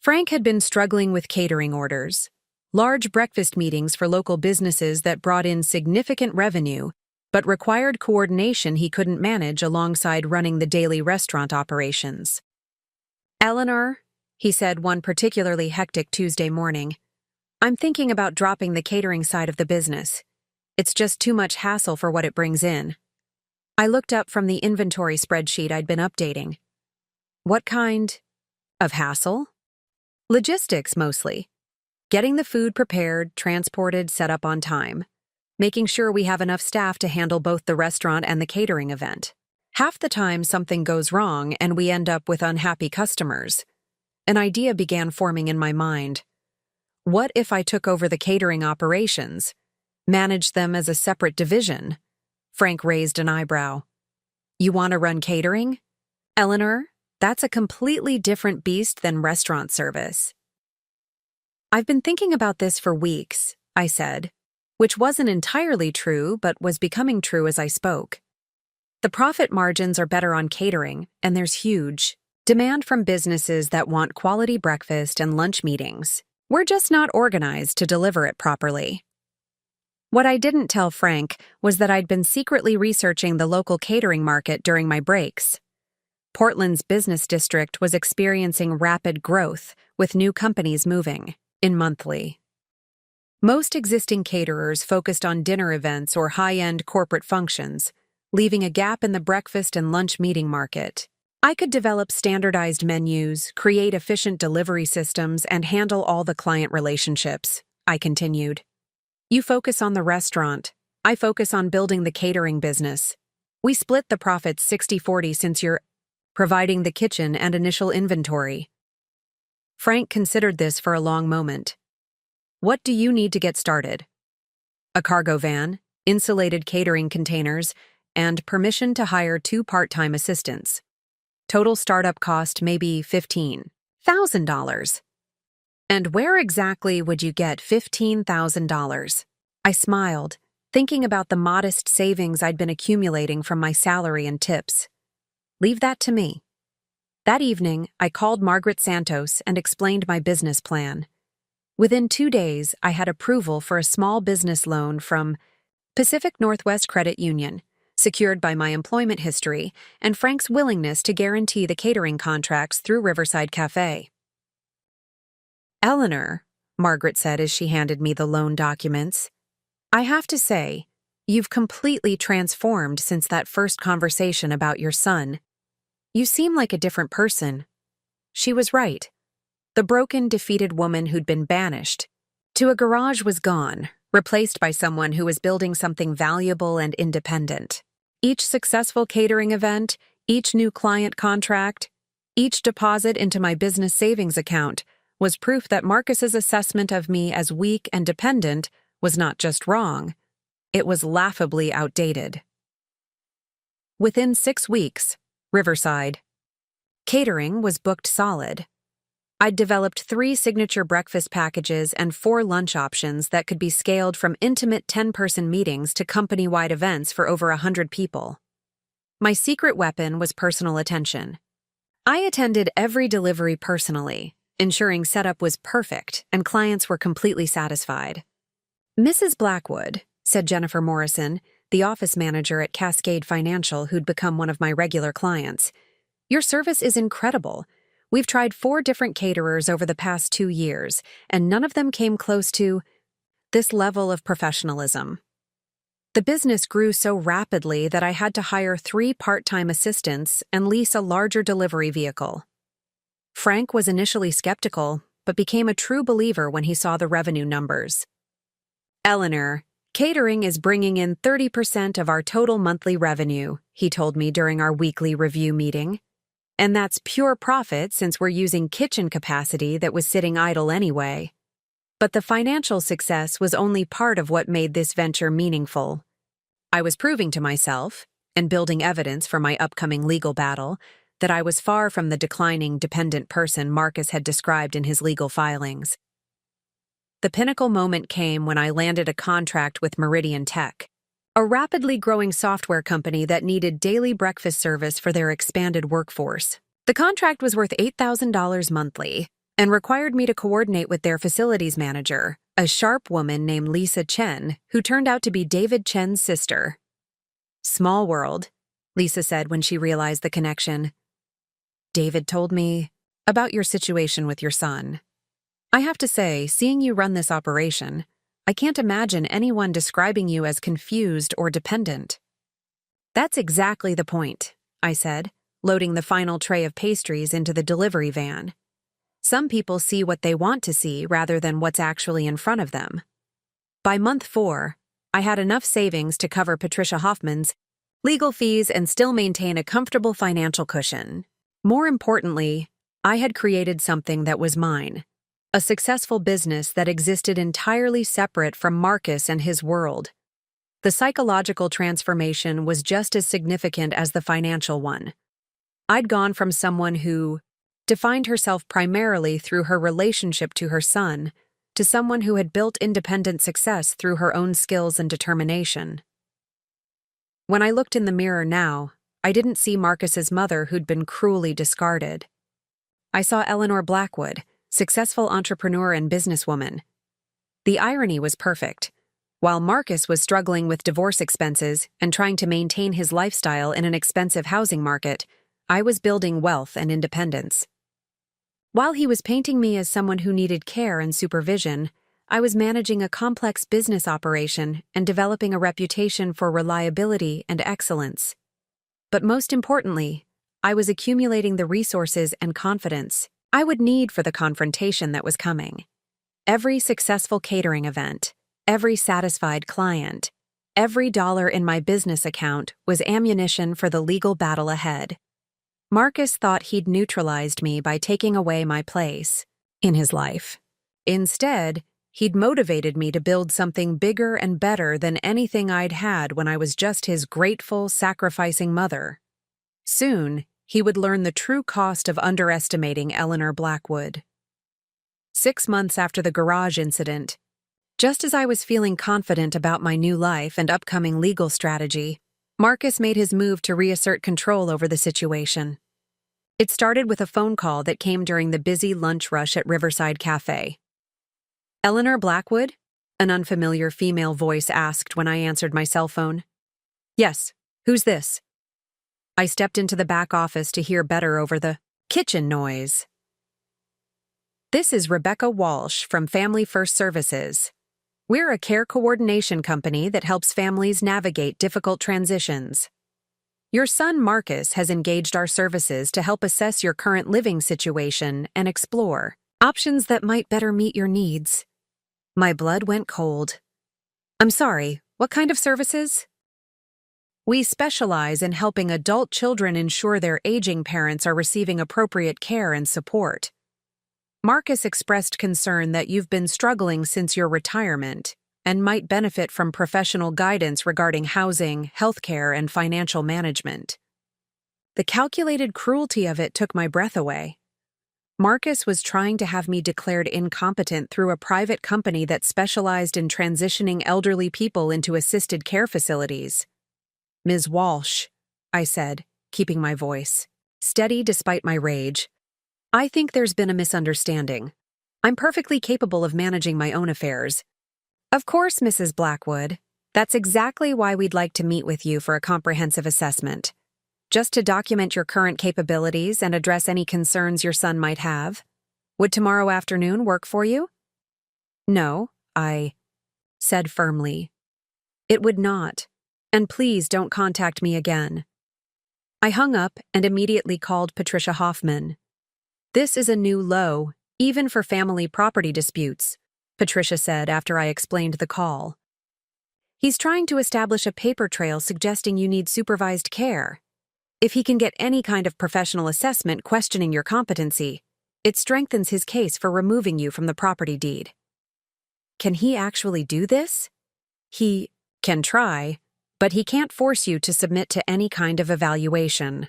Speaker 1: Frank had been struggling with catering orders, large breakfast meetings for local businesses that brought in significant revenue but required coordination he couldn't manage alongside running the daily restaurant operations. "Eleanor," he said one particularly hectic Tuesday morning, "I'm thinking about dropping the catering side of the business. It's just too much hassle for what it brings in." I looked up from the inventory spreadsheet I'd been updating. "What kind of hassle?" "Logistics, mostly. Getting the food prepared, transported, set up on time. Making sure we have enough staff to handle both the restaurant and the catering event. Half the time something goes wrong and we end up with unhappy customers." An idea began forming in my mind. What if I took over the catering operations, managed them as a separate division? Frank raised an eyebrow. "You want to run catering? Eleanor, that's a completely different beast than restaurant service." "I've been thinking about this for weeks," I said, which wasn't entirely true but was becoming true as I spoke. The profit margins are better on catering, and there's huge demand from businesses that want quality breakfast and lunch meetings. We're just not organized to deliver it properly. What I didn't tell Frank was that I'd been secretly researching the local catering market during my breaks. Portland's business district was experiencing rapid growth, with new companies moving in monthly. Most existing caterers focused on dinner events or high-end corporate functions, leaving a gap in the breakfast and lunch meeting market. I could develop standardized menus, create efficient delivery systems, and handle all the client relationships, I continued. "You focus on the restaurant. I focus on building the catering business. We split the profits 60-40 since you're providing the kitchen and initial inventory." Frank considered this for a long moment. "What do you need to get started?" "A cargo van, insulated catering containers, and permission to hire 2 part-time assistants. Total startup cost maybe $15,000. "And where exactly would you get $15,000? I smiled, thinking about the modest savings I'd been accumulating from my salary and tips. "Leave that to me." That evening, I called Margaret Santos and explained my business plan. Within 2 days, I had approval for a small business loan from Pacific Northwest Credit Union, secured by my employment history and Frank's willingness to guarantee the catering contracts through Riverside Cafe. "Eleanor," Margaret said as she handed me the loan documents, "I have to say, you've completely transformed since that first conversation about your son. You seem like a different person." She was right. The broken, defeated woman who'd been banished to a garage was gone, replaced by someone who was building something valuable and independent. Each successful catering event, each new client contract, each deposit into my business savings account was proof that Marcus's assessment of me as weak and dependent was not just wrong, it was laughably outdated. Within 6 weeks, Riverside catering was booked solid. I'd developed 3 signature breakfast packages and 4 lunch options that could be scaled from intimate 10-person meetings to company-wide events for over 100 people. My secret weapon was personal attention. I attended every delivery personally, ensuring setup was perfect and clients were completely satisfied. "Mrs. Blackwood," said Jennifer Morrison, the office manager at Cascade Financial who'd become one of my regular clients. "Your service is incredible. We've tried 4 different caterers over the past 2 years, and none of them came close to this level of professionalism." The business grew so rapidly that I had to hire 3 part-time assistants and lease a larger delivery vehicle. Frank was initially skeptical, but became a true believer when he saw the revenue numbers. "Eleanor, catering is bringing in 30% of our total monthly revenue," he told me during our weekly review meeting. "And that's pure profit since we're using kitchen capacity that was sitting idle anyway." But the financial success was only part of what made this venture meaningful. I was proving to myself, and building evidence for my upcoming legal battle, that I was far from the declining, dependent person Marcus had described in his legal filings. The pinnacle moment came when I landed a contract with Meridian Tech, a rapidly growing software company that needed daily breakfast service for their expanded workforce. The contract was worth $8,000 monthly and required me to coordinate with their facilities manager, a sharp woman named Lisa Chen, who turned out to be David Chen's sister. "Small world," Lisa said when she realized the connection. "David told me about your situation with your son. I have to say, seeing you run this operation, I can't imagine anyone describing you as confused or dependent." "That's exactly the point," I said, loading the final tray of pastries into the delivery van. "Some people see what they want to see rather than what's actually in front of them." By month 4, I had enough savings to cover Patricia Hoffman's legal fees and still maintain a comfortable financial cushion. More importantly, I had created something that was mine, a successful business that existed entirely separate from Marcus and his world. The psychological transformation was just as significant as the financial one. I'd gone from someone who defined herself primarily through her relationship to her son to someone who had built independent success through her own skills and determination. When I looked in the mirror now, I didn't see Marcus's mother who'd been cruelly discarded. I saw Eleanor Blackwood, successful entrepreneur and businesswoman. The irony was perfect. While Marcus was struggling with divorce expenses and trying to maintain his lifestyle in an expensive housing market, I was building wealth and independence. While he was painting me as someone who needed care and supervision, I was managing a complex business operation and developing a reputation for reliability and excellence. But most importantly, I was accumulating the resources and confidence I would need for the confrontation that was coming. Every successful catering event, every satisfied client, every dollar in my business account was ammunition for the legal battle ahead. Marcus thought he'd neutralized me by taking away my place in his life. Instead, he'd motivated me to build something bigger and better than anything I'd had when I was just his grateful, sacrificing mother. Soon, he would learn the true cost of underestimating Eleanor Blackwood. 6 months after the garage incident, just as I was feeling confident about my new life and upcoming legal strategy, Marcus made his move to reassert control over the situation. It started with a phone call that came during the busy lunch rush at Riverside Cafe. "Eleanor Blackwood?" an unfamiliar female voice asked when I answered my cell phone. "Yes, who's this?" I stepped into the back office to hear better over the kitchen noise. "This is Rebecca Walsh from Family First Services. We're a care coordination company that helps families navigate difficult transitions. Your son Marcus has engaged our services to help assess your current living situation and explore options that might better meet your needs." My blood went cold. "I'm sorry, what kind of services?" "We specialize in helping adult children ensure their aging parents are receiving appropriate care and support. Marcus expressed concern that you've been struggling since your retirement and might benefit from professional guidance regarding housing, healthcare, and financial management." The calculated cruelty of it took my breath away. Marcus was trying to have me declared incompetent through a private company that specialized in transitioning elderly people into assisted care facilities. "Ms. Walsh," I said, keeping my voice steady despite my rage, "I think there's been a misunderstanding. I'm perfectly capable of managing my own affairs." "Of course, Mrs. Blackwood," That's exactly why we'd like to meet with you for a comprehensive assessment. Just to document your current capabilities and address any concerns your son might have. Would tomorrow afternoon work for you? No, I said firmly. It would not, and please don't contact me again. I hung up and immediately called Patricia Hoffman. This is a new low, even for family property disputes, Patricia said after I explained the call. He's trying to establish a paper trail suggesting you need supervised care. If he can get any kind of professional assessment questioning your competency, it strengthens his case for removing you from the property deed. Can he actually do this? He can try, but he can't force you to submit to any kind of evaluation.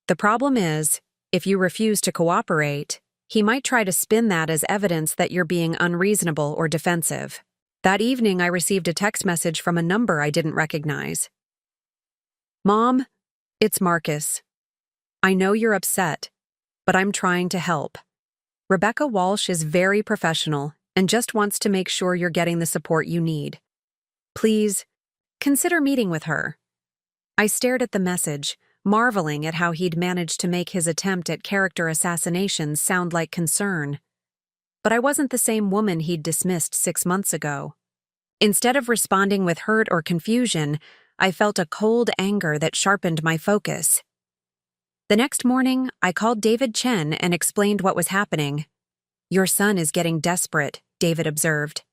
Speaker 1: The problem is, if you refuse to cooperate, he might try to spin that as evidence that you're being unreasonable or defensive. That evening, I received a text message from a number I didn't recognize. Mom, it's Marcus. I know you're upset, but I'm trying to help. Rebecca Walsh is very professional and just wants to make sure you're getting the support you need. Please, consider meeting with her. I stared at the message, marveling at how he'd managed to make his attempt at character assassination sound like concern. But I wasn't the same woman he'd dismissed 6 months ago. Instead of responding with hurt or confusion, I felt a cold anger that sharpened my focus. The next morning, I called David Chen and explained what was happening. Your son is getting desperate, David observed.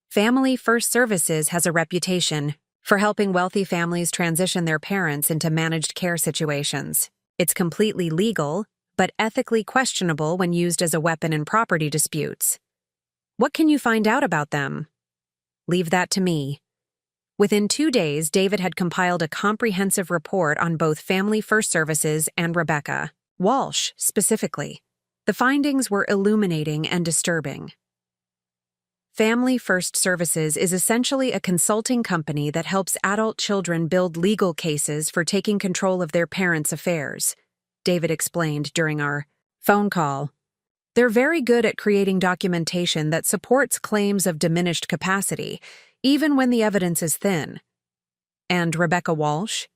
Speaker 1: Family First Services has a reputation for helping wealthy families transition their parents into managed care situations. It's completely legal, but ethically questionable when used as a weapon in property disputes. What can you find out about them? Leave that to me. Within 2 days, David had compiled a comprehensive report on both Family First Services and Rebecca Walsh, specifically. The findings were illuminating and disturbing. Family First Services is essentially a consulting company that helps adult children build legal cases for taking control of their parents' affairs, David explained during our phone call. They're very good at creating documentation that supports claims of diminished capacity, even when the evidence is thin. And Rebecca Walsh?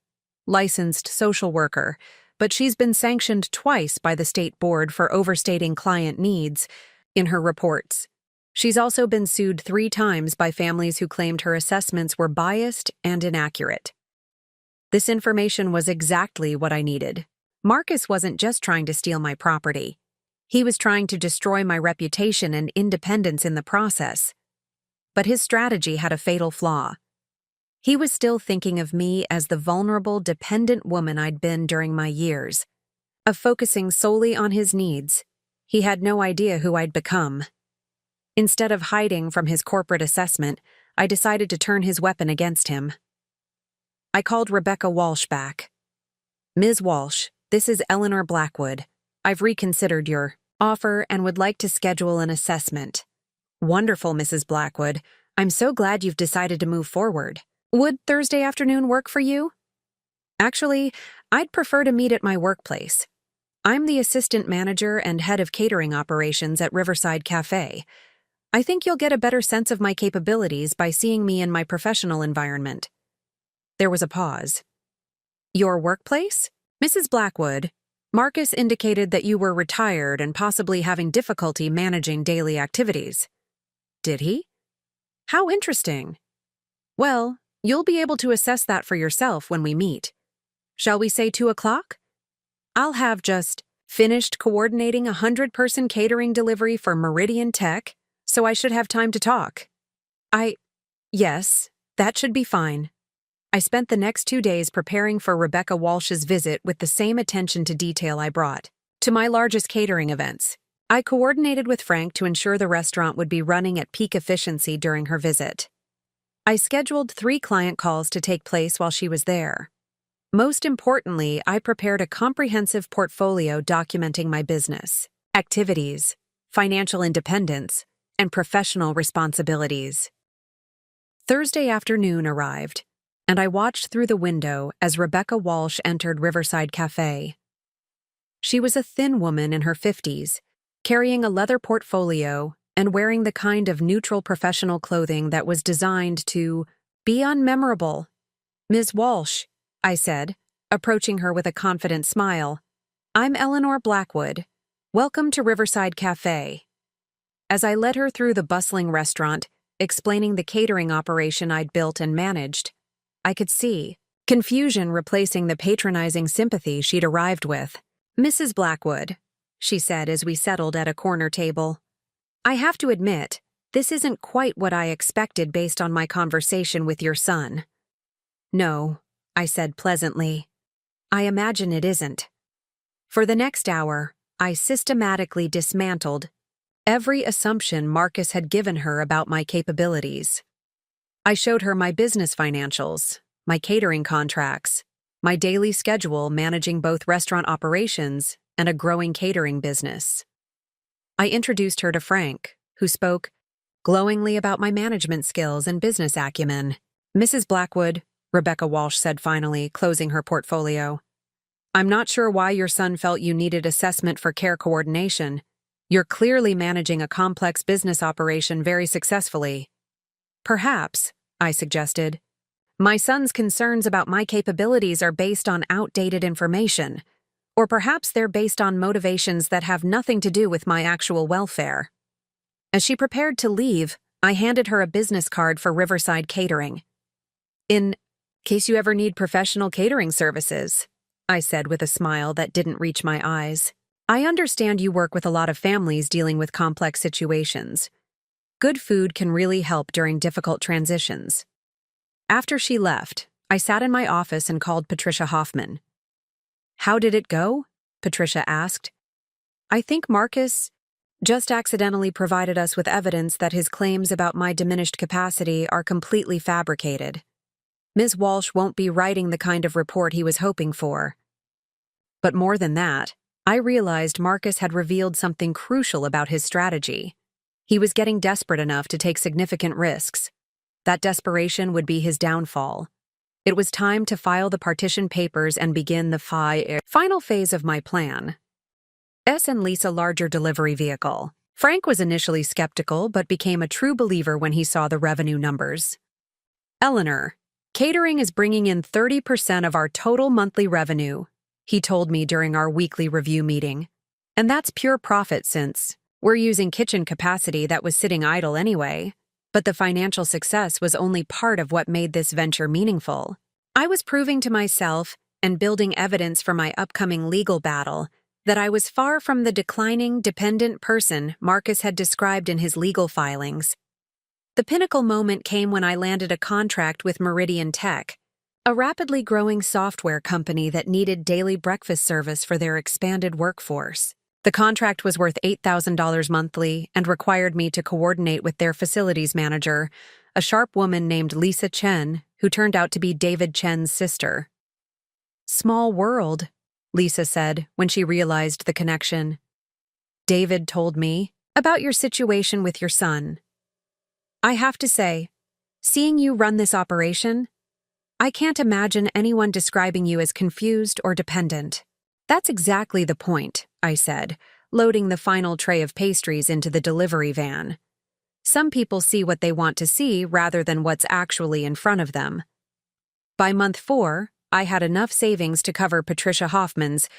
Speaker 1: Licensed social worker, but she's been sanctioned twice by the state board for overstating client needs in her reports. She's also been sued 3 times by families who claimed her assessments were biased and inaccurate. This information was exactly what I needed. Marcus wasn't just trying to steal my property. He was trying to destroy my reputation and independence in the process. But his strategy had a fatal flaw. He was still thinking of me as the vulnerable, dependent woman I'd been during my years. Of focusing solely on his needs, he had no idea who I'd become. Instead of hiding from his corporate assessment, I decided to turn his weapon against him. I called Rebecca Walsh back. Ms. Walsh, this is Eleanor Blackwood. I've reconsidered your offer and would like to schedule an assessment. Wonderful, Mrs. Blackwood. I'm so glad you've decided to move forward. Would Thursday afternoon work for you? Actually, I'd prefer to meet at my workplace. I'm the assistant manager and head of catering operations at Riverside Cafe. I think you'll get a better sense of my capabilities by seeing me in my professional environment. There was a pause. Your workplace? Mrs. Blackwood, Marcus indicated that you were retired and possibly having difficulty managing daily activities. Did he? How interesting. Well, you'll be able to assess that for yourself when we meet. Shall we say 2 o'clock? I'll have just finished coordinating a 100-person catering delivery for Meridian Tech, so I should have time to talk. Yes, that should be fine. I spent the next 2 days preparing for Rebecca Walsh's visit with the same attention to detail I brought to my largest catering events. I coordinated with Frank to ensure the restaurant would be running at peak efficiency during her visit. I scheduled 3 client calls to take place while she was there. Most importantly, I prepared a comprehensive portfolio documenting my business, activities, financial independence, and professional responsibilities. Thursday afternoon arrived, and I watched through the window as Rebecca Walsh entered Riverside Cafe. She was a thin woman in her 50s, carrying a leather portfolio and wearing the kind of neutral professional clothing that was designed to Be unmemorable. Ms. Walsh, I said, approaching her with a confident smile. I'm Eleanor Blackwood. Welcome to Riverside Cafe. As I led her through the bustling restaurant, explaining the catering operation I'd built and managed, I could see confusion replacing the patronizing sympathy she'd arrived with. Mrs. Blackwood, she said as we settled at a corner table, I have to admit, this isn't quite what I expected based on my conversation with your son. No, I said pleasantly. I imagine it isn't. For the next hour, I systematically dismantled every assumption Marcus had given her about my capabilities. I showed her my business financials, my catering contracts, my daily schedule managing both restaurant operations and a growing catering business. I introduced her to Frank, who spoke glowingly about my management skills and business acumen. Mrs. Blackwood, Rebecca Walsh said finally, closing her portfolio, I'm not sure why your son felt you needed assessment for care coordination. You're clearly managing a complex business operation very successfully. Perhaps, I suggested, my son's concerns about my capabilities are based on outdated information, or perhaps they're based on motivations that have nothing to do with my actual welfare. As she prepared to leave, I handed her a business card for Riverside Catering. In case you ever need professional catering services, I said with a smile that didn't reach my eyes. I understand you work with a lot of families dealing with complex situations. Good food can really help during difficult transitions. After she left, I sat in my office and called Patricia Hoffman. How did it go? Patricia asked. I think Marcus just accidentally provided us with evidence that his claims about my diminished capacity are completely fabricated. Ms. Walsh won't be writing the kind of report he was hoping for. But more than that, I realized Marcus had revealed something crucial about his strategy. He was getting desperate enough to take significant risks. That desperation would be his downfall. It was time to file the partition papers and begin the final phase of my plan. And lease a larger delivery vehicle. Frank was initially skeptical but became a true believer when he saw the revenue numbers. Eleanor, catering is bringing in 30% of our total monthly revenue, he told me during our weekly review meeting. And that's pure profit since we're using kitchen capacity that was sitting idle anyway. But the financial success was only part of what made this venture meaningful. I was proving to myself and building evidence for my upcoming legal battle that I was far from the declining, dependent person Marcus had described in his legal filings. The pinnacle moment came when I landed a contract with Meridian Tech, a rapidly growing software company that needed daily breakfast service for their expanded workforce. The contract was worth $8,000 monthly and required me to coordinate with their facilities manager, a sharp woman named Lisa Chen, who turned out to be David Chen's sister. Small world, Lisa said when she realized the connection. David told me about your situation with your son. I have to say, seeing you run this operation, I can't imagine anyone describing you as confused or dependent. That's exactly the point, I said, loading the final tray of pastries into the delivery van. Some people see what they want to see rather than what's actually in front of them. By month 4, I had enough savings to cover Patricia Hoffman's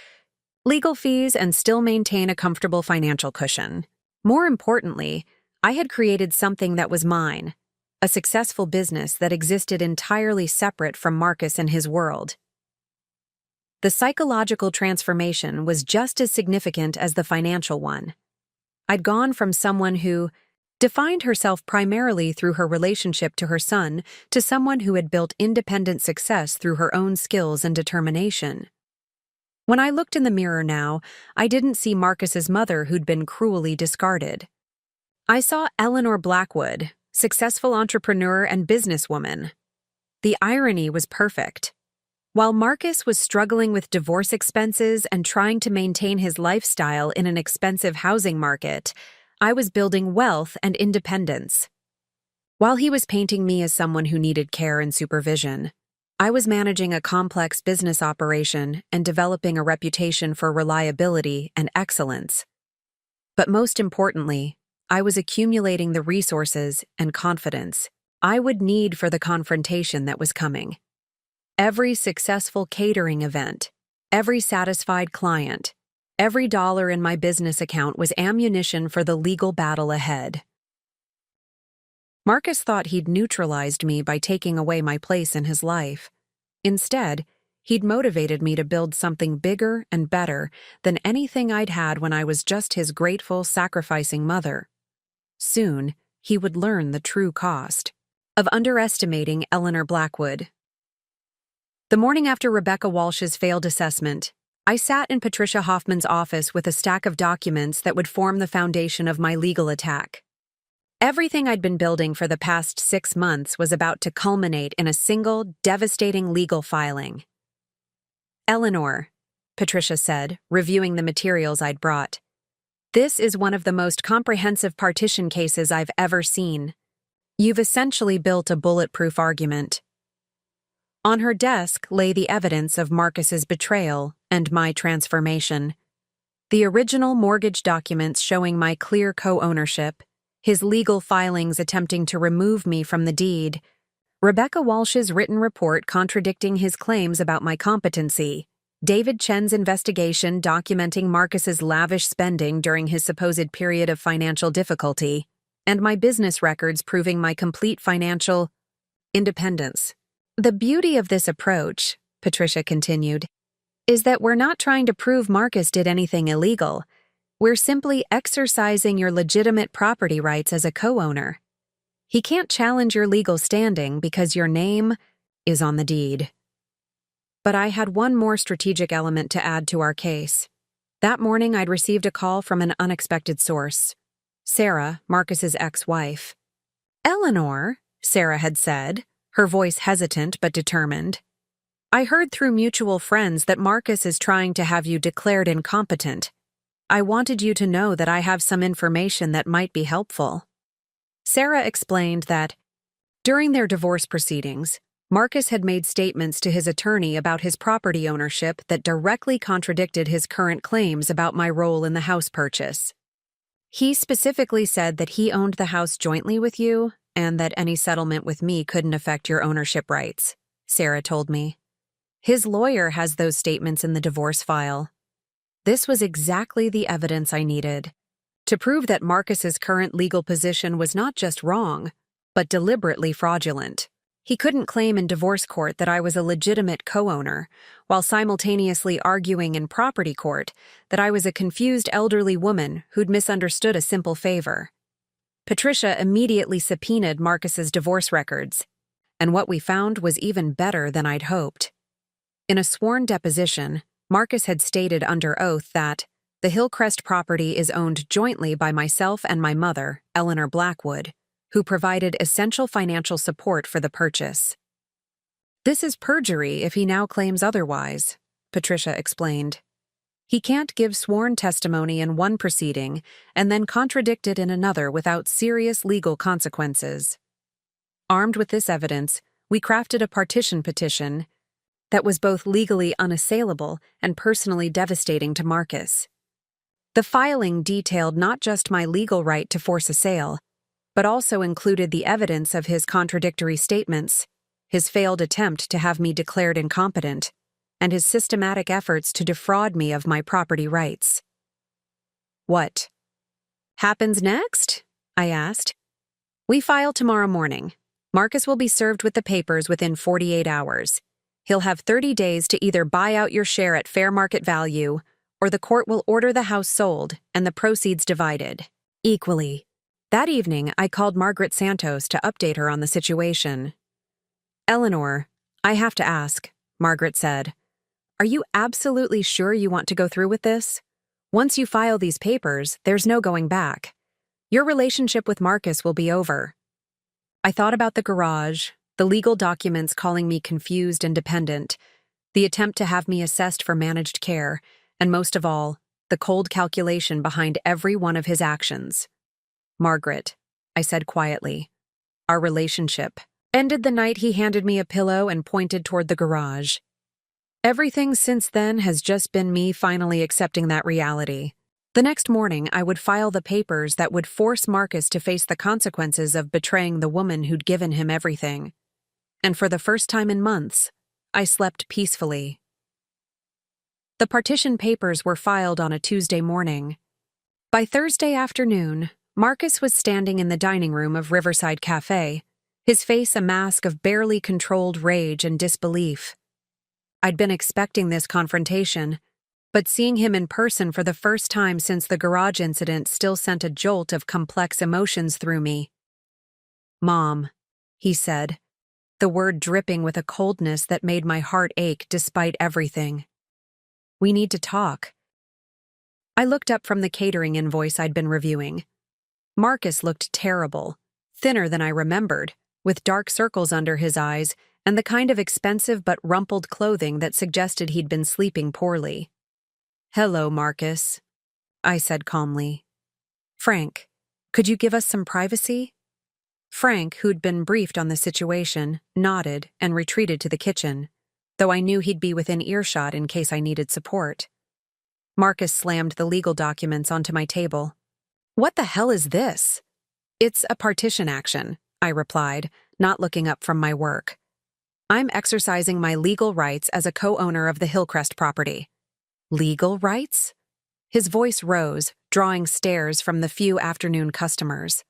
Speaker 1: legal fees and still maintain a comfortable financial cushion. More importantly, I had created something that was mine, a successful business that existed entirely separate from Marcus and his world. The psychological transformation was just as significant as the financial one. I'd gone from someone who defined herself primarily through her relationship to her son to someone who had built independent success through her own skills and determination. When I looked in the mirror now, I didn't see Marcus's mother who'd been cruelly discarded. I saw Eleanor Blackwood, successful entrepreneur and businesswoman. The irony was perfect. While Marcus was struggling with divorce expenses and trying to maintain his lifestyle in an expensive housing market, I was building wealth and independence. While he was painting me as someone who needed care and supervision, I was managing a complex business operation and developing a reputation for reliability and excellence. But most importantly, I was accumulating the resources and confidence I would need for the confrontation that was coming. Every successful catering event, every satisfied client, every dollar in my business account was ammunition for the legal battle ahead. Marcus thought he'd neutralized me by taking away my place in his life. Instead, he'd motivated me to build something bigger and better than anything I'd had when I was just his grateful, sacrificing mother. Soon, he would learn the true cost of underestimating Eleanor Blackwood. The morning after Rebecca Walsh's failed assessment, I sat in Patricia Hoffman's office with a stack of documents that would form the foundation of my legal attack. Everything I'd been building for the past 6 months was about to culminate in a single, devastating legal filing. "Eleanor," Patricia said, reviewing the materials I'd brought, "this is one of the most comprehensive partition cases I've ever seen. You've essentially built a bulletproof argument." On her desk lay the evidence of Marcus's betrayal and my transformation. The original mortgage documents showing my clear co-ownership, his legal filings attempting to remove me from the deed, Rebecca Walsh's written report contradicting his claims about my competency, David Chen's investigation documenting Marcus's lavish spending during his supposed period of financial difficulty, and my business records proving my complete financial independence. "The beauty of this approach," Patricia continued, "is that we're not trying to prove Marcus did anything illegal. We're simply exercising your legitimate property rights as a co-owner. He can't challenge your legal standing because your name is on the deed." But I had one more strategic element to add to our case. That morning, I'd received a call from an unexpected source. Sarah, Marcus's ex-wife. "Eleanor," Sarah had said, her voice hesitant but determined, "I heard through mutual friends that Marcus is trying to have you declared incompetent. I wanted you to know that I have some information that might be helpful." Sarah explained that, during their divorce proceedings, Marcus had made statements to his attorney about his property ownership that directly contradicted his current claims about my role in the house purchase. He specifically said that he owned the house jointly with you and that any settlement with me couldn't affect your ownership rights, Sarah told me. His lawyer has those statements in the divorce file. This was exactly the evidence I needed to prove that Marcus's current legal position was not just wrong, but deliberately fraudulent. He couldn't claim in divorce court that I was a legitimate co-owner, while simultaneously arguing in property court that I was a confused elderly woman who'd misunderstood a simple favor. Patricia immediately subpoenaed Marcus's divorce records, and what we found was even better than I'd hoped. In a sworn deposition, Marcus had stated under oath that the Hillcrest property is owned jointly by myself and my mother, Eleanor Blackwood, who provided essential financial support for the purchase. "This is perjury if he now claims otherwise," Patricia explained. "He can't give sworn testimony in one proceeding and then contradict it in another without serious legal consequences." Armed with this evidence, we crafted a partition petition that was both legally unassailable and personally devastating to Marcus. The filing detailed not just my legal right to force a sale, but also included the evidence of his contradictory statements, his failed attempt to have me declared incompetent, and his systematic efforts to defraud me of my property rights. "What happens next?" I asked. "We file tomorrow morning. Marcus will be served with the papers within 48 hours. He'll have 30 days to either buy out your share at fair market value, or the court will order the house sold and the proceeds divided equally." That evening, I called Margaret Santos to update her on the situation. "Eleanor, I have to ask," Margaret said. "Are you absolutely sure you want to go through with this? Once you file these papers, there's no going back. Your relationship with Marcus will be over." I thought about the garage, the legal documents calling me confused and dependent, the attempt to have me assessed for managed care, and most of all, the cold calculation behind every one of his actions. "Margaret," I said quietly, "our relationship ended the night he handed me a pillow and pointed toward the garage. Everything since then has just been me finally accepting that reality. The next morning, I would file the papers that would force Marcus to face the consequences of betraying the woman who'd given him everything. And for the first time in months, I slept peacefully. The partition papers were filed on a Tuesday morning. By Thursday afternoon, Marcus was standing in the dining room of Riverside Cafe, his face a mask of barely controlled rage and disbelief. I'd been expecting this confrontation, but seeing him in person for the first time since the garage incident still sent a jolt of complex emotions through me. "Mom," he said, the word dripping with a coldness that made my heart ache despite everything. "We need to talk." I looked up from the catering invoice I'd been reviewing. Marcus looked terrible, thinner than I remembered, with dark circles under his eyes and the kind of expensive but rumpled clothing that suggested he'd been sleeping poorly. "Hello, Marcus," I said calmly. "Frank, could you give us some privacy?" Frank, who'd been briefed on the situation, nodded and retreated to the kitchen, though I knew he'd be within earshot in case I needed support. Marcus slammed the legal documents onto my table. "What the hell is this?" "It's a partition action," I replied, not looking up from my work. "I'm exercising my legal rights as a co-owner of the Hillcrest property." "Legal rights?" His voice rose, drawing stares from the few afternoon customers.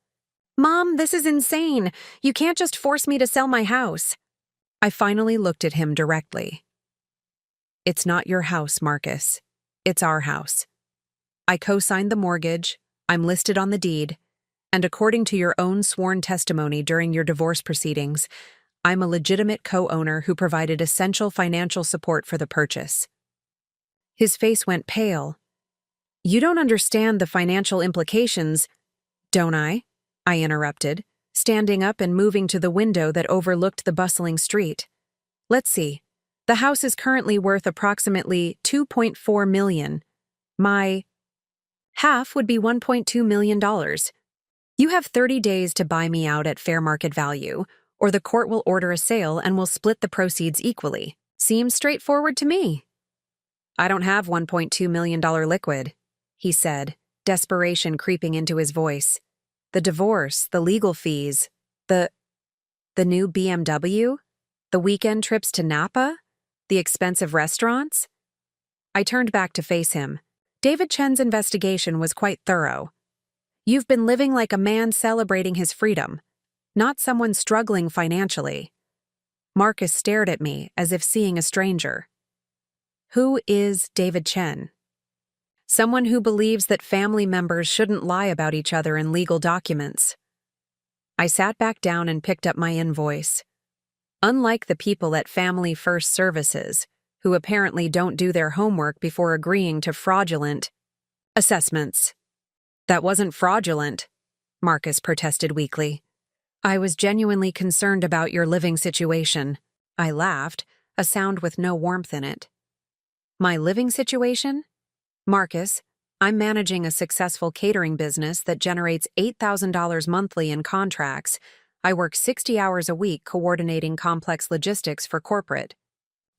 Speaker 1: "Mom, this is insane. You can't just force me to sell my house." I finally looked at him directly. "It's not your house, Marcus. It's our house. I co-signed the mortgage, I'm listed on the deed, and according to your own sworn testimony during your divorce proceedings, I'm a legitimate co-owner who provided essential financial support for the purchase." His face went pale. "You don't understand the financial implications, don't I?" I interrupted, standing up and moving to the window that overlooked the bustling street. "Let's see. The house is currently worth approximately $2.4 million. My half would be $1.2 million. You have 30 days to buy me out at fair market value, or the court will order a sale and will split the proceeds equally. Seems straightforward to me." "I don't have $1.2 million liquid," he said, desperation creeping into his voice. "The divorce, the legal fees, the new BMW, the weekend trips to Napa, the expensive restaurants." I turned back to face him. David Chen's investigation was quite thorough. "You've been living like a man celebrating his freedom, not someone struggling financially." Marcus stared at me as if seeing a stranger. "Who is David Chen?" "Someone who believes that family members shouldn't lie about each other in legal documents." I sat back down and picked up my invoice. Unlike the people at Family First Services, who apparently don't do their homework before agreeing to fraudulent assessments. "That wasn't fraudulent," Marcus protested weakly. "I was genuinely concerned about your living situation." I laughed, a sound with no warmth in it. "My living situation? Marcus, I'm managing a successful catering business that generates $8,000 monthly in contracts. I work 60 hours a week coordinating complex logistics for corporate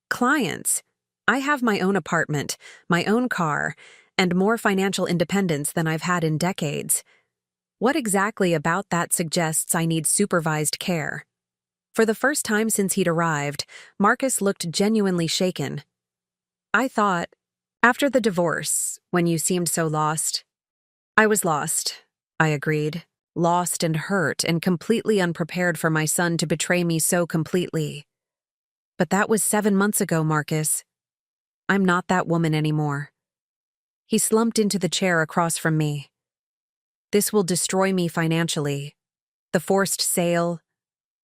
Speaker 1: clients. I have my own apartment, my own car, and more financial independence than I've had in decades. What exactly about that suggests I need supervised care?" For the first time since he'd arrived, Marcus looked genuinely shaken. "I thought, after the divorce, when you seemed so lost." "I was lost," I agreed. "Lost and hurt and completely unprepared for my son to betray me so completely. But that was 7 months ago, Marcus. I'm not that woman anymore." He slumped into the chair across from me. "This will destroy me financially. The forced sale,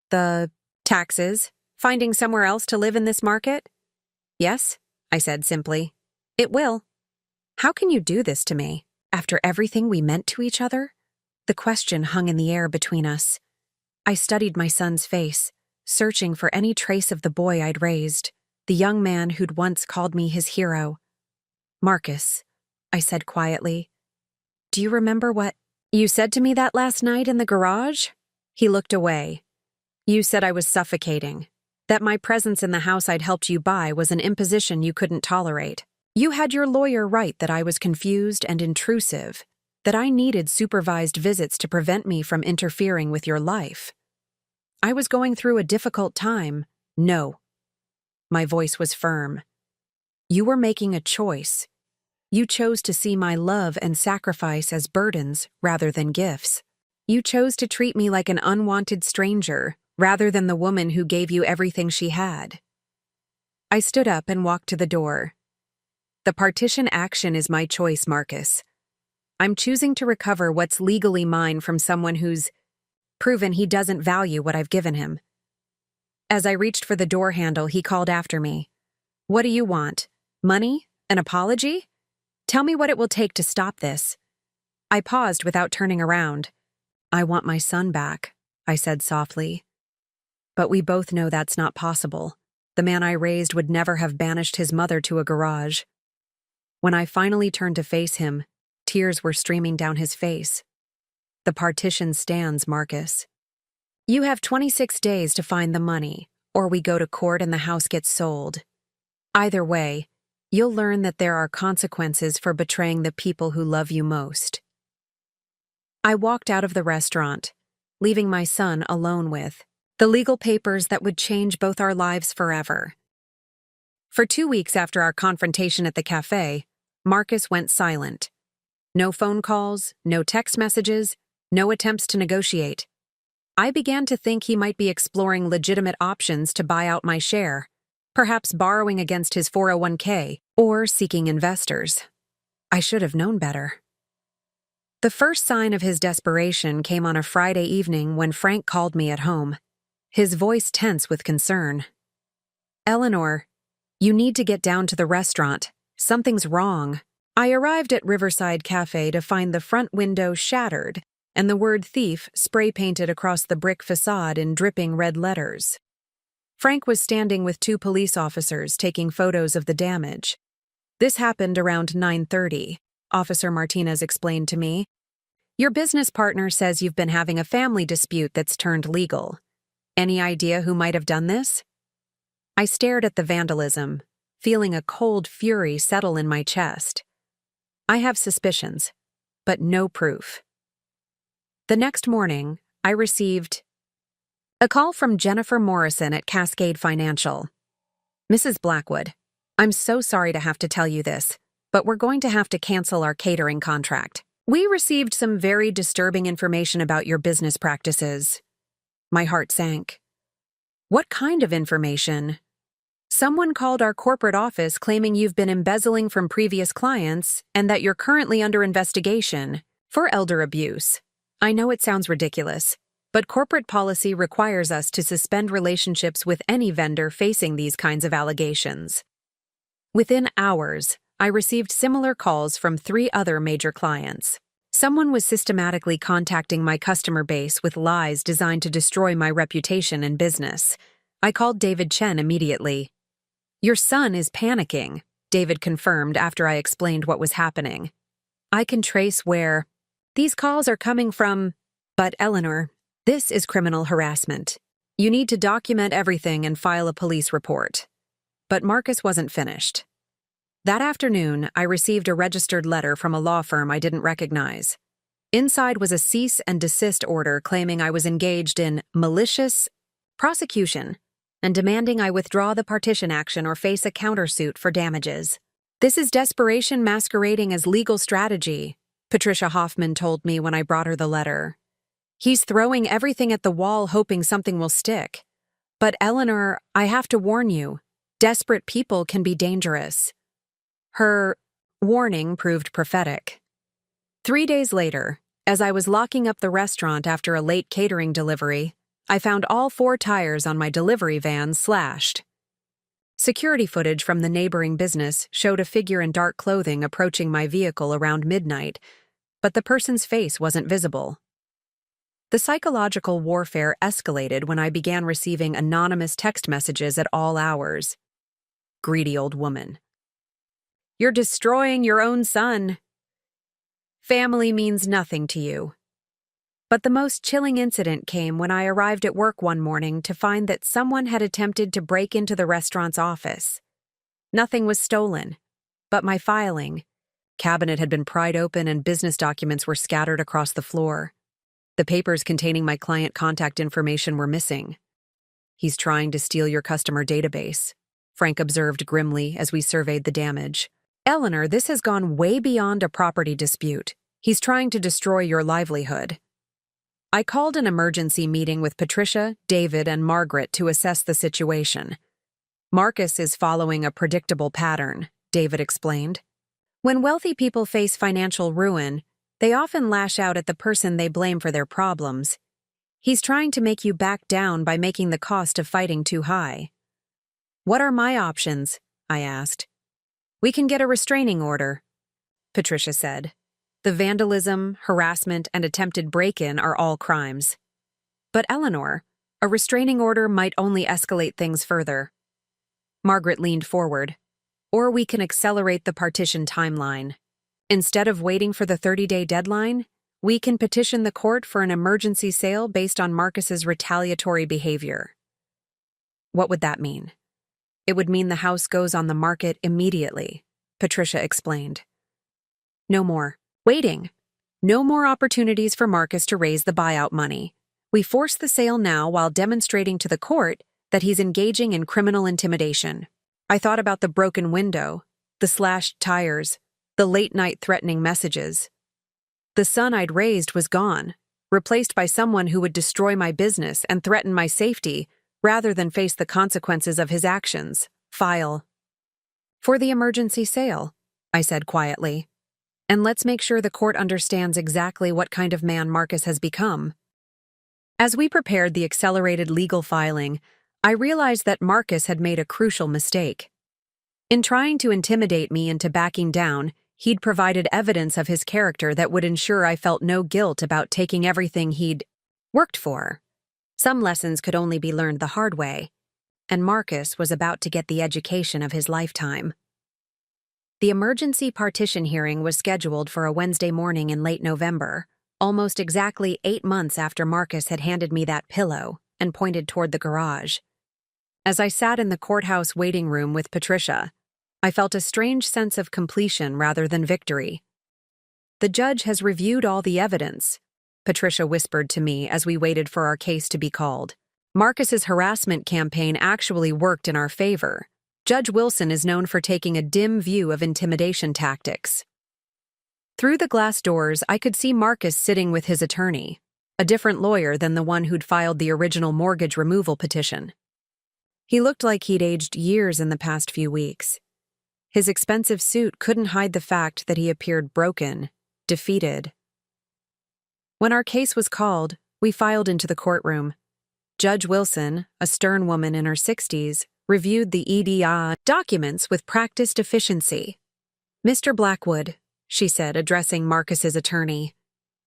Speaker 1: the taxes, finding somewhere else to live in this market?" "Yes," I said simply. "It will." "How can you do this to me, after everything we meant to each other?" The question hung in the air between us. I studied my son's face, searching for any trace of the boy I'd raised, the young man who'd once called me his hero. "Marcus," I said quietly, "do you remember what you said to me that last night in the garage?" He looked away. "You said I was suffocating, that my presence in the house I'd helped you buy was an imposition you couldn't tolerate." You had your lawyer right that I was confused and intrusive, that I needed supervised visits to prevent me from interfering with your life. I was going through a difficult time. No. My voice was firm. You were making a choice. You chose to see my love and sacrifice as burdens rather than gifts. You chose to treat me like an unwanted stranger rather than the woman who gave you everything she had. I stood up and walked to the door. The partition action is my choice, Marcus. I'm choosing to recover what's legally mine from someone who's proven he doesn't value what I've given him. As I reached for the door handle, he called after me. What do you want? Money? An apology? Tell me what it will take to stop this. I paused without turning around. I want my son back, I said softly. But we both know that's not possible. The man I raised would never have banished his mother to a garage. When I finally turned to face him, tears were streaming down his face. The partition stands, Marcus. You have 26 days to find the money, or we go to court and the house gets sold. Either way, you'll learn that there are consequences for betraying the people who love you most. I walked out of the restaurant, leaving my son alone with the legal papers that would change both our lives forever. For 2 weeks after our confrontation at the cafe, Marcus went silent. No phone calls, no text messages, no attempts to negotiate. I began to think he might be exploring legitimate options to buy out my share, perhaps borrowing against his 401k or seeking investors. I should have known better. The first sign of his desperation came on a Friday evening when Frank called me at home, his voice tense with concern. Eleanor, you need to get down to the restaurant. Something's wrong. I arrived at Riverside Cafe to find the front window shattered and the word thief spray-painted across the brick facade in dripping red letters. Frank was standing with 2 police officers taking photos of the damage. This happened around 9:30, Officer Martinez explained to me. Your business partner says you've been having a family dispute that's turned legal. Any idea who might have done this? I stared at the vandalism, feeling a cold fury settle in my chest. I have suspicions, but no proof. The next morning, I received a call from Jennifer Morrison at Cascade Financial. Mrs. Blackwood, I'm so sorry to have to tell you this, but we're going to have to cancel our catering contract. We received some very disturbing information about your business practices. My heart sank. What kind of information? Someone called our corporate office claiming you've been embezzling from previous clients and that you're currently under investigation for elder abuse. I know it sounds ridiculous, but corporate policy requires us to suspend relationships with any vendor facing these kinds of allegations. Within hours, I received similar calls from 3 other major clients. Someone was systematically contacting my customer base with lies designed to destroy my reputation and business. I called David Chen immediately. Your son is panicking, David confirmed after I explained what was happening. I can trace where these calls are coming from, but Eleanor, this is criminal harassment. You need to document everything and file a police report. But Marcus wasn't finished. That afternoon, I received a registered letter from a law firm I didn't recognize. Inside was a cease and desist order claiming I was engaged in malicious prosecution and demanding I withdraw the partition action or face a countersuit for damages. This is desperation masquerading as legal strategy, Patricia Hoffman told me when I brought her the letter. He's throwing everything at the wall hoping something will stick. But Eleanor, I have to warn you, desperate people can be dangerous. Her warning proved prophetic. 3 days later, as I was locking up the restaurant after a late catering delivery, I found all 4 tires on my delivery van slashed. Security footage from the neighboring business showed a figure in dark clothing approaching my vehicle around midnight, but the person's face wasn't visible. The psychological warfare escalated when I began receiving anonymous text messages at all hours. Greedy old woman. You're destroying your own son. Family means nothing to you. But the most chilling incident came when I arrived at work one morning to find that someone had attempted to break into the restaurant's office. Nothing was stolen, but my filing. Cabinet had been pried open and business documents were scattered across the floor. The papers containing my client contact information were missing. "He's trying to steal your customer database," Frank observed grimly as we surveyed the damage. "Eleanor, this has gone way beyond a property dispute. He's trying to destroy your livelihood." I called an emergency meeting with Patricia, David, and Margaret to assess the situation. "Marcus is following a predictable pattern," David explained. "When wealthy people face financial ruin, they often lash out at the person they blame for their problems. He's trying to make you back down by making the cost of fighting too high." "What are my options?" I asked. "We can get a restraining order," Patricia said. "The vandalism, harassment, and attempted break-in are all crimes." "But Eleanor, a restraining order might only escalate things further." Margaret leaned forward. "Or we can accelerate the partition timeline. Instead of waiting for the 30-day deadline, we can petition the court for an emergency sale based on Marcus's retaliatory behavior." "What would that mean?" "It would mean the house goes on the market immediately," Patricia explained. "No more waiting. No more opportunities for Marcus to raise the buyout money. We force the sale now while demonstrating to the court that he's engaging in criminal intimidation." I thought about the broken window, the slashed tires, the late-night threatening messages. The son I'd raised was gone, replaced by someone who would destroy my business and threaten my safety rather than face the consequences of his actions. File for the emergency sale, I said quietly. "And let's make sure the court understands exactly what kind of man Marcus has become." As we prepared the accelerated legal filing, I realized that Marcus had made a crucial mistake. In trying to intimidate me into backing down, he'd provided evidence of his character that would ensure I felt no guilt about taking everything he'd worked for. Some lessons could only be learned the hard way, and Marcus was about to get the education of his lifetime. The emergency partition hearing was scheduled for a Wednesday morning in late November, almost exactly 8 months after Marcus had handed me that pillow and pointed toward the garage. As I sat in the courthouse waiting room with Patricia, I felt a strange sense of completion rather than victory. "The judge has reviewed all the evidence," Patricia whispered to me as we waited for our case to be called. "Marcus's harassment campaign actually worked in our favor. Judge Wilson is known for taking a dim view of intimidation tactics." Through the glass doors, I could see Marcus sitting with his attorney, a different lawyer than the one who'd filed the original mortgage removal petition. He looked like he'd aged years in the past few weeks. His expensive suit couldn't hide the fact that he appeared broken, defeated. When our case was called, we filed into the courtroom. Judge Wilson, a stern woman in her 60s, reviewed the EDI documents with practiced efficiency. "Mr. Blackwood," she said, addressing Marcus's attorney,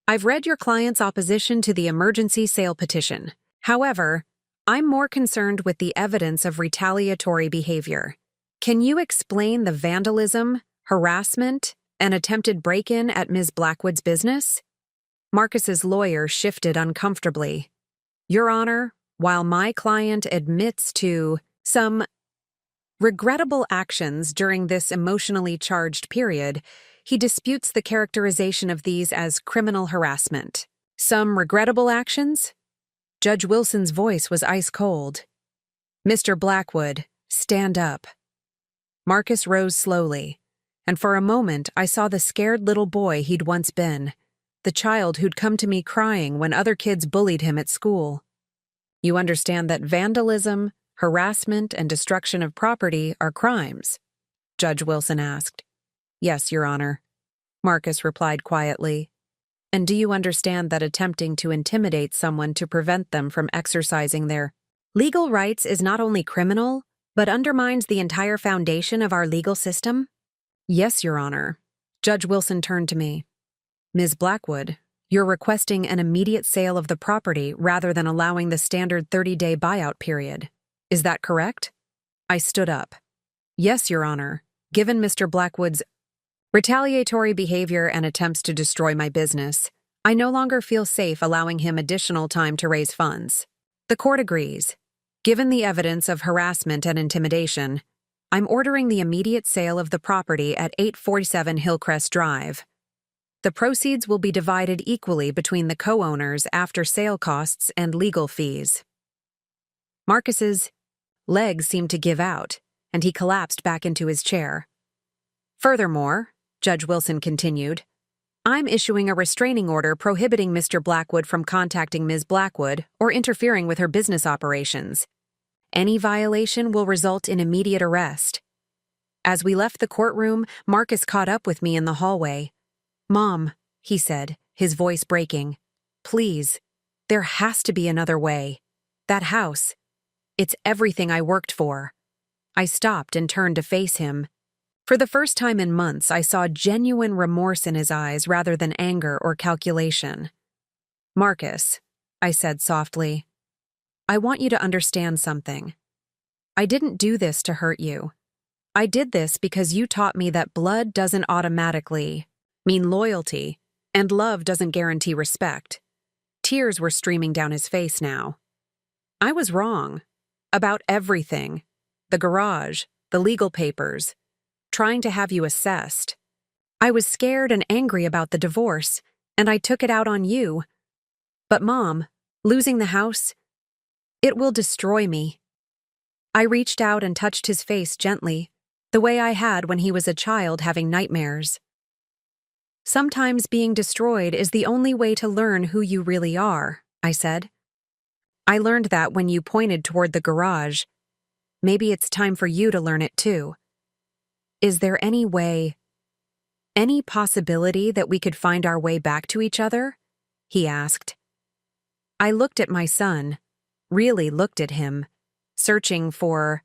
Speaker 1: "I've read your client's opposition to the emergency sale petition. However, I'm more concerned with the evidence of retaliatory behavior. Can you explain the vandalism, harassment, and attempted break-in at Ms. Blackwood's business?" Marcus's lawyer shifted uncomfortably. "Your Honor, while my client admits to some regrettable actions during this emotionally charged period, he disputes the characterization of these as criminal harassment." "Some regrettable actions?" Judge Wilson's voice was ice-cold. "Mr. Blackwood, stand up." Marcus rose slowly, and for a moment I saw the scared little boy he'd once been, the child who'd come to me crying when other kids bullied him at school. "You understand that vandalism, harassment, and destruction of property are crimes?" Judge Wilson asked. "Yes, Your Honor," Marcus replied quietly. "And do you understand that attempting to intimidate someone to prevent them from exercising their legal rights is not only criminal, but undermines the entire foundation of our legal system?" "Yes, Your Honor." Judge Wilson turned to me. "Ms. Blackwood, you're requesting an immediate sale of the property rather than allowing the standard 30-day buyout period. Is that correct?" I stood up. "Yes, Your Honor. Given Mr. Blackwood's retaliatory behavior and attempts to destroy my business, I no longer feel safe allowing him additional time to raise funds." The court agrees. Given the evidence of harassment and intimidation, I'm ordering the immediate sale of the property at 847 Hillcrest Drive. The proceeds will be divided equally between the co-owners after sale costs and legal fees. Marcus's legs seemed to give out, and he collapsed back into his chair. Furthermore, Judge Wilson continued, I'm issuing a restraining order prohibiting Mr. Blackwood from contacting Ms. Blackwood or interfering with her business operations. Any violation will result in immediate arrest. As we left the courtroom, Marcus caught up with me in the hallway. Mom, he said, his voice breaking, please, there has to be another way. That house, it's everything I worked for. I stopped and turned to face him. For the first time in months, I saw genuine remorse in his eyes rather than anger or calculation. Marcus, I said softly, I want you to understand something. I didn't do this to hurt you. I did this because you taught me that blood doesn't automatically mean loyalty, and love doesn't guarantee respect. Tears were streaming down his face now. I was wrong. About everything. The garage, the legal papers, trying to have you assessed. I was scared and angry about the divorce, and I took it out on you. But Mom, losing the house, it will destroy me. I reached out and touched his face gently, the way I had when he was a child having nightmares. Sometimes being destroyed is the only way to learn who you really are, I said. I learned that when you pointed toward the garage. Maybe it's time for you to learn it too. Is there any way, any possibility that we could find our way back to each other? He asked. I looked at my son, really looked at him, searching for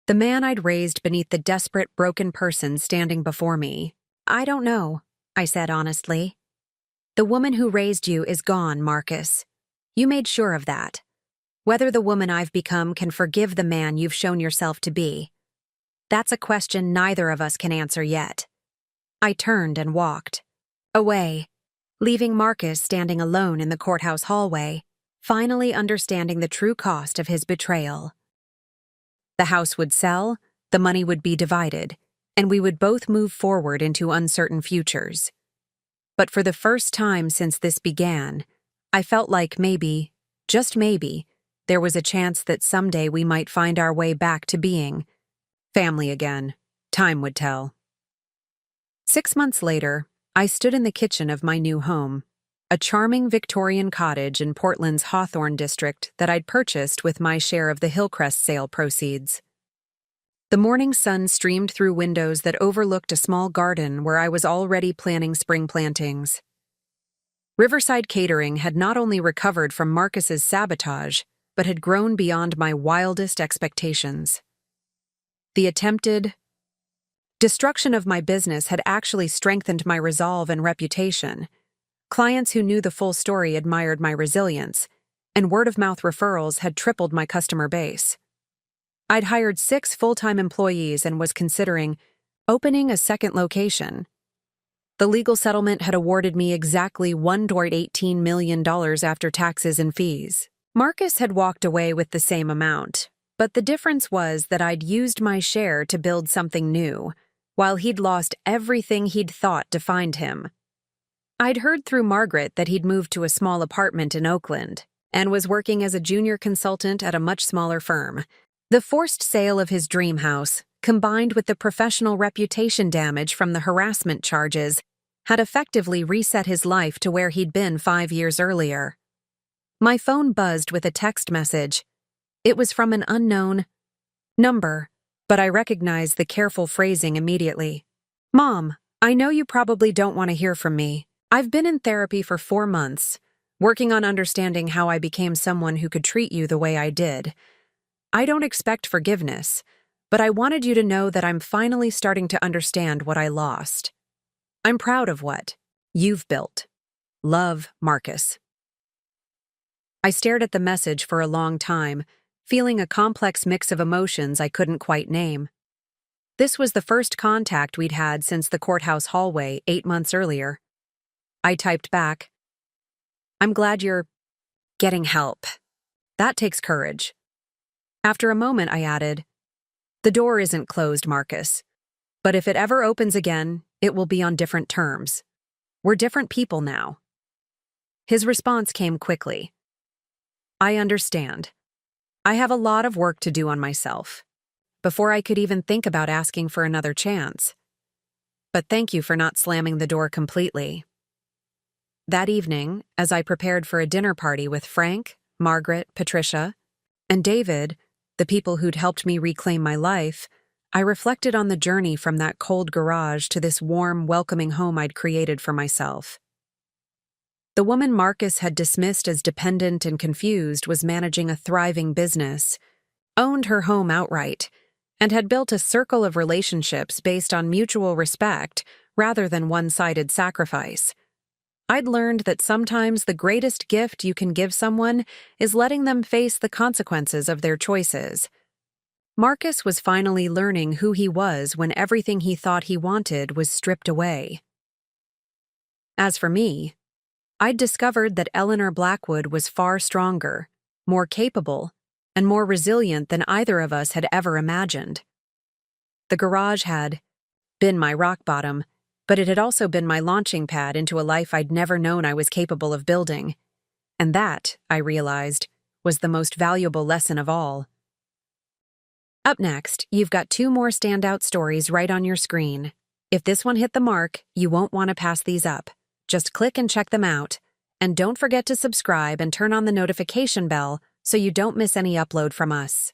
Speaker 1: the man I'd raised beneath the desperate, broken person standing before me. I don't know, I said honestly. The woman who raised you is gone, Marcus. You made sure of that. Whether the woman I've become can forgive the man you've shown yourself to be. That's a question neither of us can answer yet. I turned and walked away, leaving Marcus standing alone in the courthouse hallway, finally understanding the true cost of his betrayal. The house would sell, the money would be divided, and we would both move forward into uncertain futures. But for the first time since this began, I felt like maybe, just maybe, there was a chance that someday we might find our way back to being family again. Time would tell. 6 months later, I stood in the kitchen of my new home, a charming Victorian cottage in Portland's Hawthorne district that I'd purchased with my share of the Hillcrest sale proceeds. The morning sun streamed through windows that overlooked a small garden where I was already planning spring plantings. Riverside Catering had not only recovered from Marcus's sabotage, but had grown beyond my wildest expectations. The attempted destruction of my business had actually strengthened my resolve and reputation. Clients who knew the full story admired my resilience, and word-of-mouth referrals had tripled my customer base. I'd hired 6 full-time employees and was considering opening a second location. The legal settlement had awarded me exactly $1.18 million after taxes and fees. Marcus had walked away with the same amount, but the difference was that I'd used my share to build something new, while he'd lost everything he'd thought defined him. I'd heard through Margaret that he'd moved to a small apartment in Oakland and was working as a junior consultant at a much smaller firm. The forced sale of his dream house, combined with the professional reputation damage from the harassment charges, had effectively reset his life to where he'd been 5 years earlier. My phone buzzed with a text message. It was from an unknown number, but I recognized the careful phrasing immediately. Mom, I know you probably don't want to hear from me. I've been in therapy for 4 months, working on understanding how I became someone who could treat you the way I did. I don't expect forgiveness, but I wanted you to know that I'm finally starting to understand what I lost. I'm proud of what you've built. Love, Marcus. I stared at the message for a long time, feeling a complex mix of emotions I couldn't quite name. This was the first contact we'd had since the courthouse hallway 8 months earlier. I typed back, I'm glad you're getting help. That takes courage. After a moment, I added, The door isn't closed, Marcus. But if it ever opens again, it will be on different terms. We're different people now. His response came quickly. I understand. I have a lot of work to do on myself, before I could even think about asking for another chance. But thank you for not slamming the door completely. That evening, as I prepared for a dinner party with Frank, Margaret, Patricia, and David, the people who'd helped me reclaim my life, I reflected on the journey from that cold garage to this warm, welcoming home I'd created for myself. The woman Marcus had dismissed as dependent and confused was managing a thriving business, owned her home outright, and had built a circle of relationships based on mutual respect rather than one-sided sacrifice. I'd learned that sometimes the greatest gift you can give someone is letting them face the consequences of their choices. Marcus was finally learning who he was when everything he thought he wanted was stripped away. As for me, I'd discovered that Eleanor Blackwood was far stronger, more capable, and more resilient than either of us had ever imagined. The garage had been my rock bottom, but it had also been my launching pad into a life I'd never known I was capable of building. And that, I realized, was the most valuable lesson of all. Up next, you've got 2 more standout stories right on your screen. If this one hit the mark, you won't want to pass these up. Just click and check them out. And don't forget to subscribe and turn on the notification bell so you don't miss any upload from us.